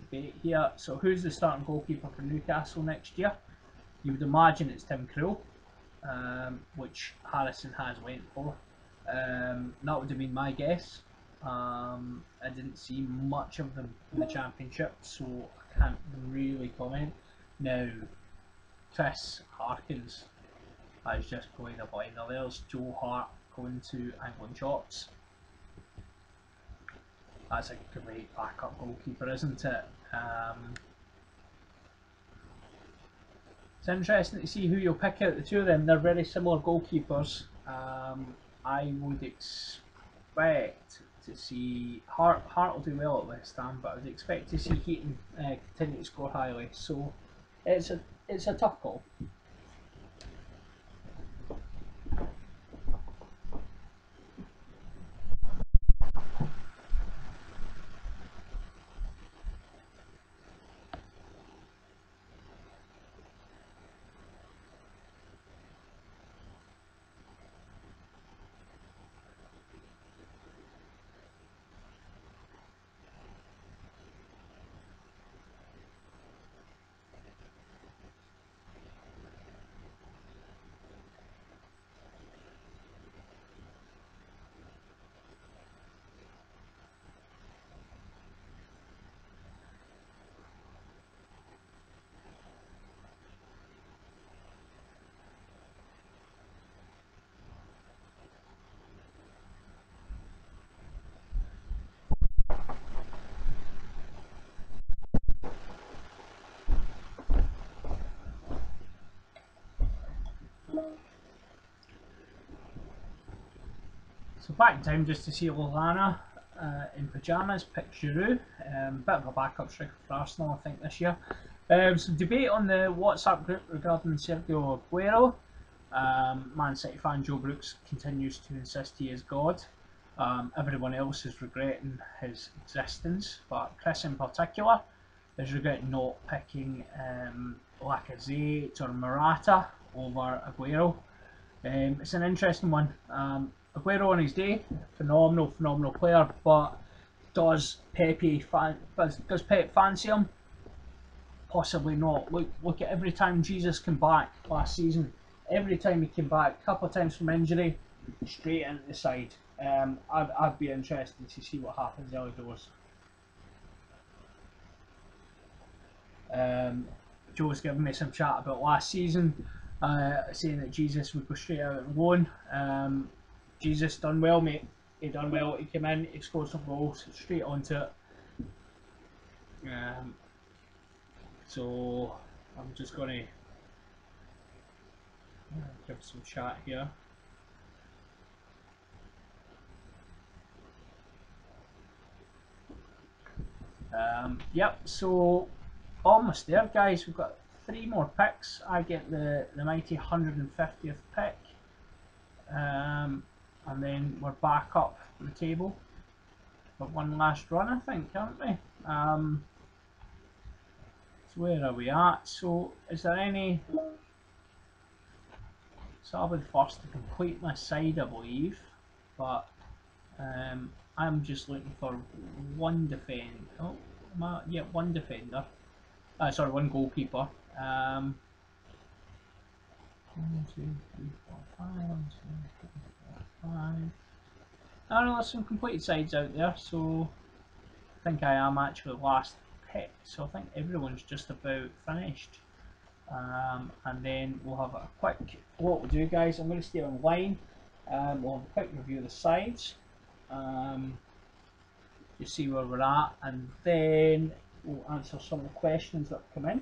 debate here. So who's the starting goalkeeper for Newcastle next year? You would imagine it's Tim Krul, which Harrison has went for. That would have been my guess. I didn't see much of them in the Championship, so I can't really comment. Now, Chris Harkins has just played a blinder. There's Joe Hart going to England Shots. That's a great backup goalkeeper, isn't it? It's interesting to see who you'll pick out the two of them. They're very similar goalkeepers. I would expect to see Hart will do well at West Ham, but I would expect to see Heaton continue to score highly. So it's a tough call. So back in time just to see Lallana in pyjamas, pick Giroud, bit of a backup striker for Arsenal I think this year. Some debate on the WhatsApp group regarding Sergio Aguero. Man City fan Joe Brooks continues to insist he is God. Everyone else is regretting his existence, but Chris in particular is regretting not picking Lacazette or Morata over Aguero. It's an interesting one. Aguero on his day, phenomenal player, but does Pep fancy him? Possibly not. Look at every time Jesus came back last season. Every time he came back, a couple of times from injury, straight into the side. I'd be interested to see what happens early doors. Joe's given me some chat about last season, saying that Jesus would go straight out on loan. Jesus done well, mate. He done well. He came in, he scored some goals, straight onto it. So I'm just going to give some chat here. Yep, so almost there, guys. We've got 3 more picks. I get the mighty 150th pick, and then we're back up the table for one last run, I think, aren't we? So where are we at? So is there any? So I'll be the first to complete my side, I believe, but I'm just looking for one defend. Oh, yeah, one defender. Sorry, one goalkeeper. 1, 2, 3, 4, 5. 1, 2, 3, 4, 5. I know there's some completed sides out there, so I think I am actually last pick. So I think everyone's just about finished. And then we'll have a quick. What we'll do, guys, I'm going to stay online. We'll have a quick review of the sides. You see where we're at, and then we'll answer some of the questions that have come in.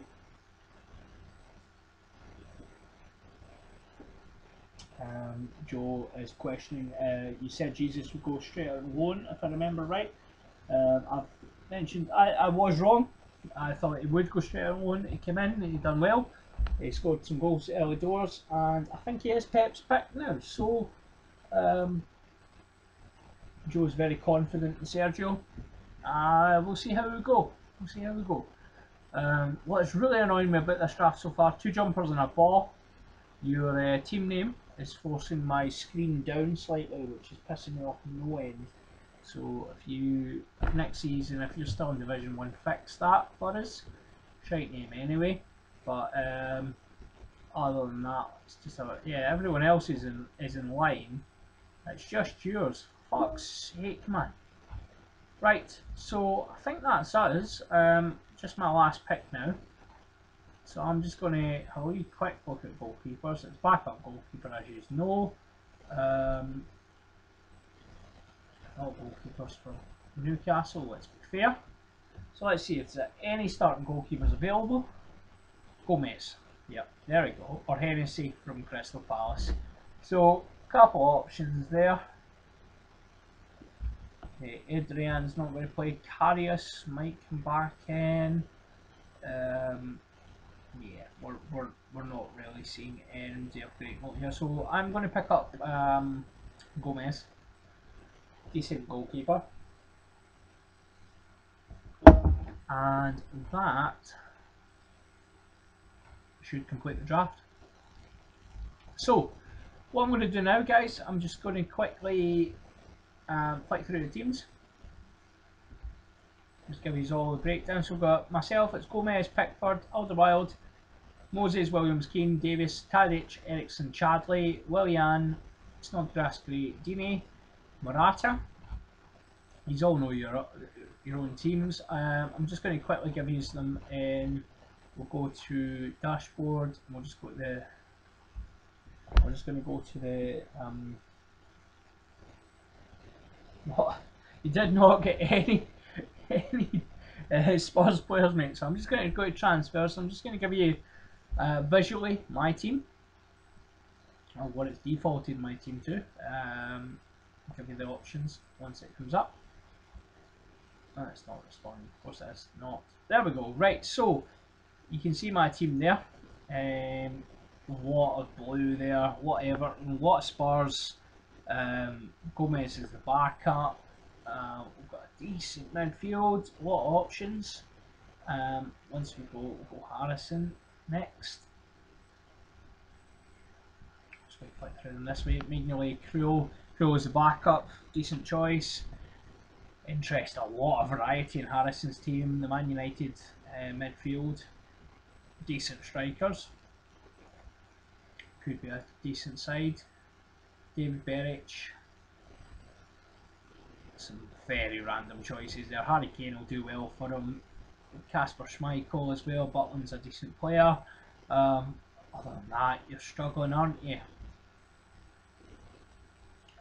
Joe is questioning, you said Jesus would go straight out on loan, if I remember right. I've mentioned I was wrong. I thought he would go straight out on loan. He came in and he done well. He scored some goals early doors, and I think he is Pep's pick now. So Joe's very confident in Sergio. We'll see how we go. We'll see how we go. What's really annoying me about this draft so far, 2 jumpers and a ball. Your team name is forcing my screen down slightly, which is pissing me off no end. So if you, next season, if you're still in Division 1, fix that for us. Shite name anyway. But other than that, it's just a, yeah, everyone else is in line. It's just yours. Fuck's sake, man. Right, so I think that's us. Just my last pick now. So I'm just going to have a wee quick look at goalkeepers. It's backup goalkeeper, as you know. Not goalkeepers for Newcastle, let's be fair. So let's see if there's any starting goalkeepers available. Gomez, yep, there we go. Or Hennessy from Crystal Palace. So, couple options there. Okay, Adrian's not going to play. Karius might come back in. Yeah, we're not really seeing any of great note here. So I'm going to pick up Gomez. Decent goalkeeper. And that should complete the draft. So what I'm going to do now, guys, I'm just going to quickly flick through the teams. Just give you all the breakdown. So we've got myself, it's Gomez, Pickford, Alderweireld, Moses, Williams, Keane, Davis, Tadic, Ericsson, Chadley, Willian, Snodgrass, Gray, Dini, Morata. You all know your own teams. I'm just going to quickly give you them, and we'll go to dashboard. And we'll just go to the. We're just going to go to the. What? You did not get any Spurs players, mate. So I'm just going to go to transfers. So I'm just going to give you visually my team, or what it's defaulted my team to. I'll give you the options once it comes up. Oh, it's not responding. Of course it is not. There we go. Right, so you can see my team there. A lot of blue there, a lot of Everton, a lot of Spurs. Gomez is the backup. We've got a decent midfield, a lot of options. Once we go, we'll go Harrison next. Just going to flick through them this way. Mignolet, Krul is the backup, decent choice. Interest, a lot of variety in Harrison's team. The Man United midfield, decent strikers. Could be a decent side. David Berich. Some very random choices there. Harry Kane will do well for him. Kasper Schmeichel as well. Butland's a decent player. Other than that, you're struggling, aren't you?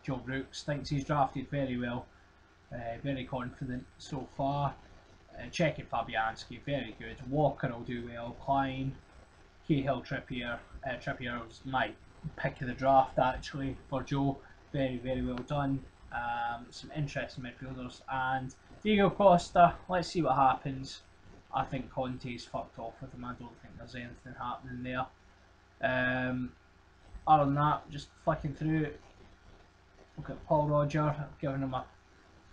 Joe Brooks thinks he's drafted very well. Very confident so far. Cech and Fabianski, very good. Walker will do well. Klein, Cahill, Trippier. Trippier was my pick of the draft actually for Joe. Very, very well done. Some interesting midfielders. And Diego Costa, let's see what happens. I think Conte's fucked off with him. I don't think there's anything happening there. Other than that, just flicking through it. Look at Paul Roger. I've given him a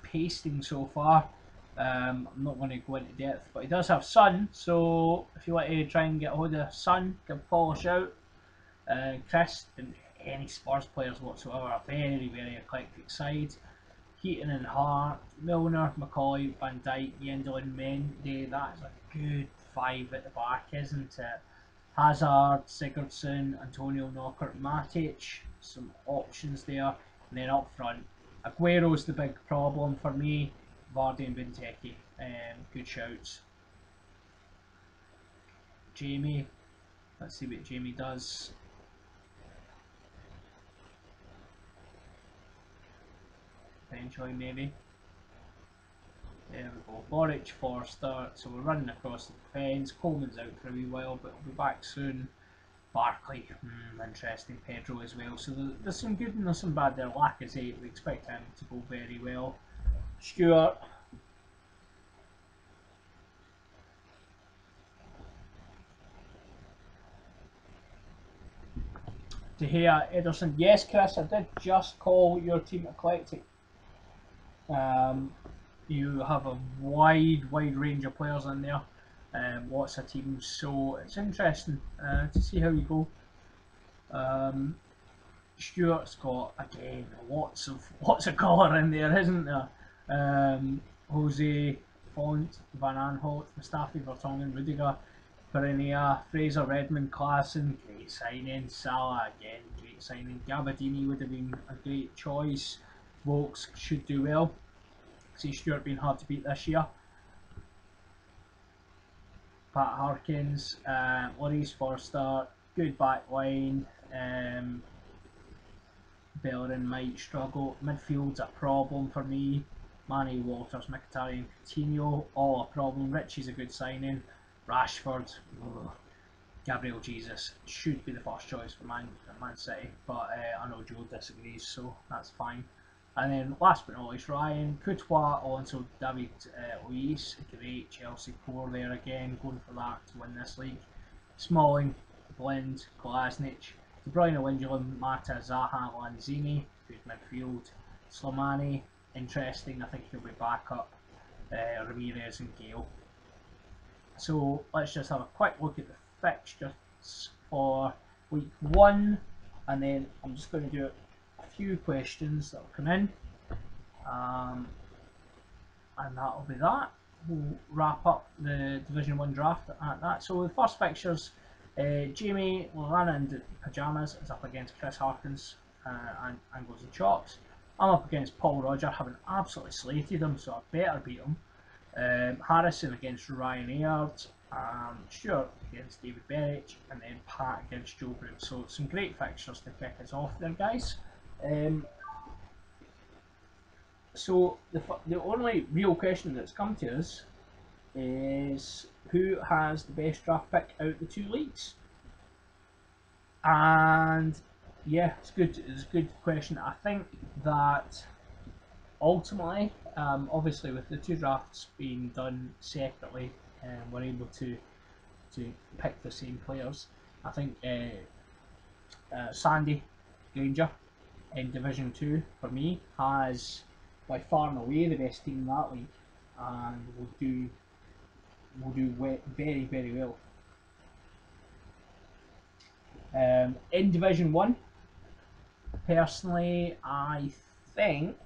pasting so far. I'm not going to go into depth, but he does have Son, so if you want to try and get a hold of Son, give Paul a shout. Chris, and any Spurs players whatsoever, a very, very eclectic side. Keaton and Hart, Milner, McCoy, Van Dijk, Yendelin, Mendy, that is a good five at the back, isn't it? Hazard, Sigurdsson, Antonio, Knockert, Matic, some options there. And then up front, Aguero's the big problem for me. Vardy and Benteke, good shouts. Jamie, let's see what Jamie does. Eventually, maybe. There we go. Boric, Forster. So we're running across the defence. Coleman's out for a wee while, but we'll be back soon. Barkley, interesting. Pedro as well. So there's some good and there's some bad there. Lacazette, we expect him to go very well. Stewart. De Gea, Ederson. Yes, Chris, I did just call your team eclectic. You have a wide range of players in there. Lots of teams, so it's interesting to see how you go. Stuart's got again lots of colour in there, isn't there? Jose, Font, Van Aanholt, Mustafi, Vertonghen, Rudiger, Pereira, Fraser, Redmond, Klassen, great signing. Salah again, great signing. Gabardini would have been a great choice. Vokes should do well. See Stuart being hard to beat this year. Pat Harkins, Lloris, Forster, good back line. Bellerin might struggle. Midfield's a problem for me. Manny, Walters, Mkhitaryan, Coutinho, all a problem. Richie's a good signing. Rashford, Gabriel Jesus should be the first choice for Man City, but I know Joe disagrees, so that's fine. And then last but not least, Ryan, Courtois, Alonso, David Luiz, great Chelsea core there again, going for that to win this league. Smalling, Blind, Kolasinac, De Bruyne, Wijnaldum, Mata, Zaha, Lanzini, good midfield. Slimani, interesting, I think he'll be back up. Ramirez and Gale. So let's just have a quick look at the fixtures for week 1, and then I'm just going to do a few questions that will come in, and that'll be that. We'll wrap up the Division 1 draft at that. So the first fixtures, Jamie Lallana in pyjamas is up against Chris Harkins and Angles and Chops. I'm up against Paul Roger, having absolutely slated him, so I better beat him. Harrison against Ryan Ayard, Stuart against David Berich, and then Pat against Joe Brooks. So some great fixtures to kick us off there, guys. So the only real question that's come to us is who has the best draft pick out of the two leagues? And yeah, it's good. It's a good question. I think that ultimately, obviously with the two drafts being done separately, we're able to pick the same players. I think Sandy Granger in Division 2 for me has by far and away the best team in that league, and will do very, very well. In Division 1, personally, I think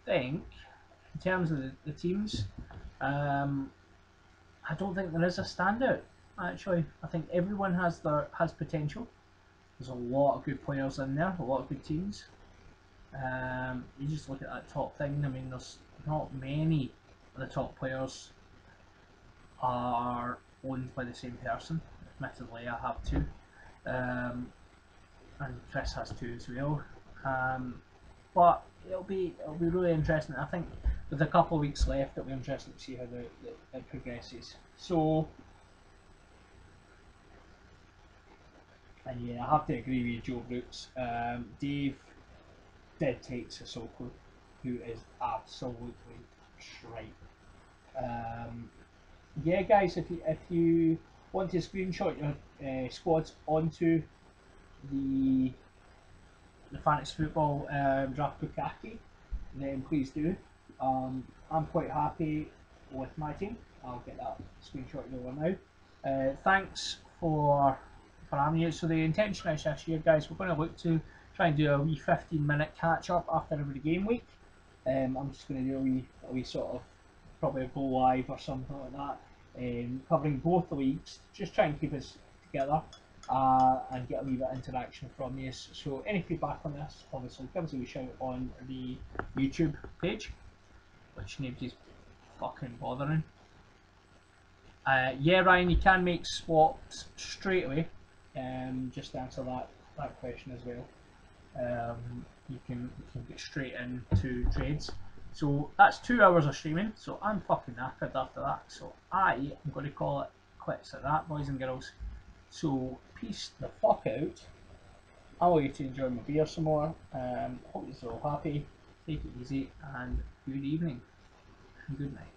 in terms of the teams, I don't think there is a standout. Actually, I think everyone has potential. There's a lot of good players in there, a lot of good teams. You just look at that top thing. I mean, there's not many of the top players are owned by the same person. Admittedly, I have two, and Chris has two as well. But it'll be really interesting. I think with a couple of weeks left, it'll be interesting to see how it progresses. So, and yeah, I have to agree with Joe Brooks. Dave did take Sissoko, who is absolutely shite. Yeah, guys, if you want to screenshot your squads onto the Fantasy Football Draft Bukaki, then please do. I'm quite happy with my team. I'll get that screenshot over now. Thanks for having me. So the intention is this year, guys, we're going to look to try and do a wee 15-minute catch up after every game week. I'm just going to do a wee sort of probably a go live or something like that, covering both the leagues. Just try and keep us together. And get a wee bit of interaction from you. So any feedback on this, obviously give us a wee shout on the YouTube page, which nobody's fucking bothering. Yeah, Ryan, you can make swaps straight away. Just to answer that question as well. You can get straight into trades. So that's 2 hours of streaming. So I'm fucking knackered after that. So I'm going to call it quits at that, boys and girls. So peace the fuck out. I want you to enjoy my beer some more. Hope you're all happy. Take it easy and good evening and good night.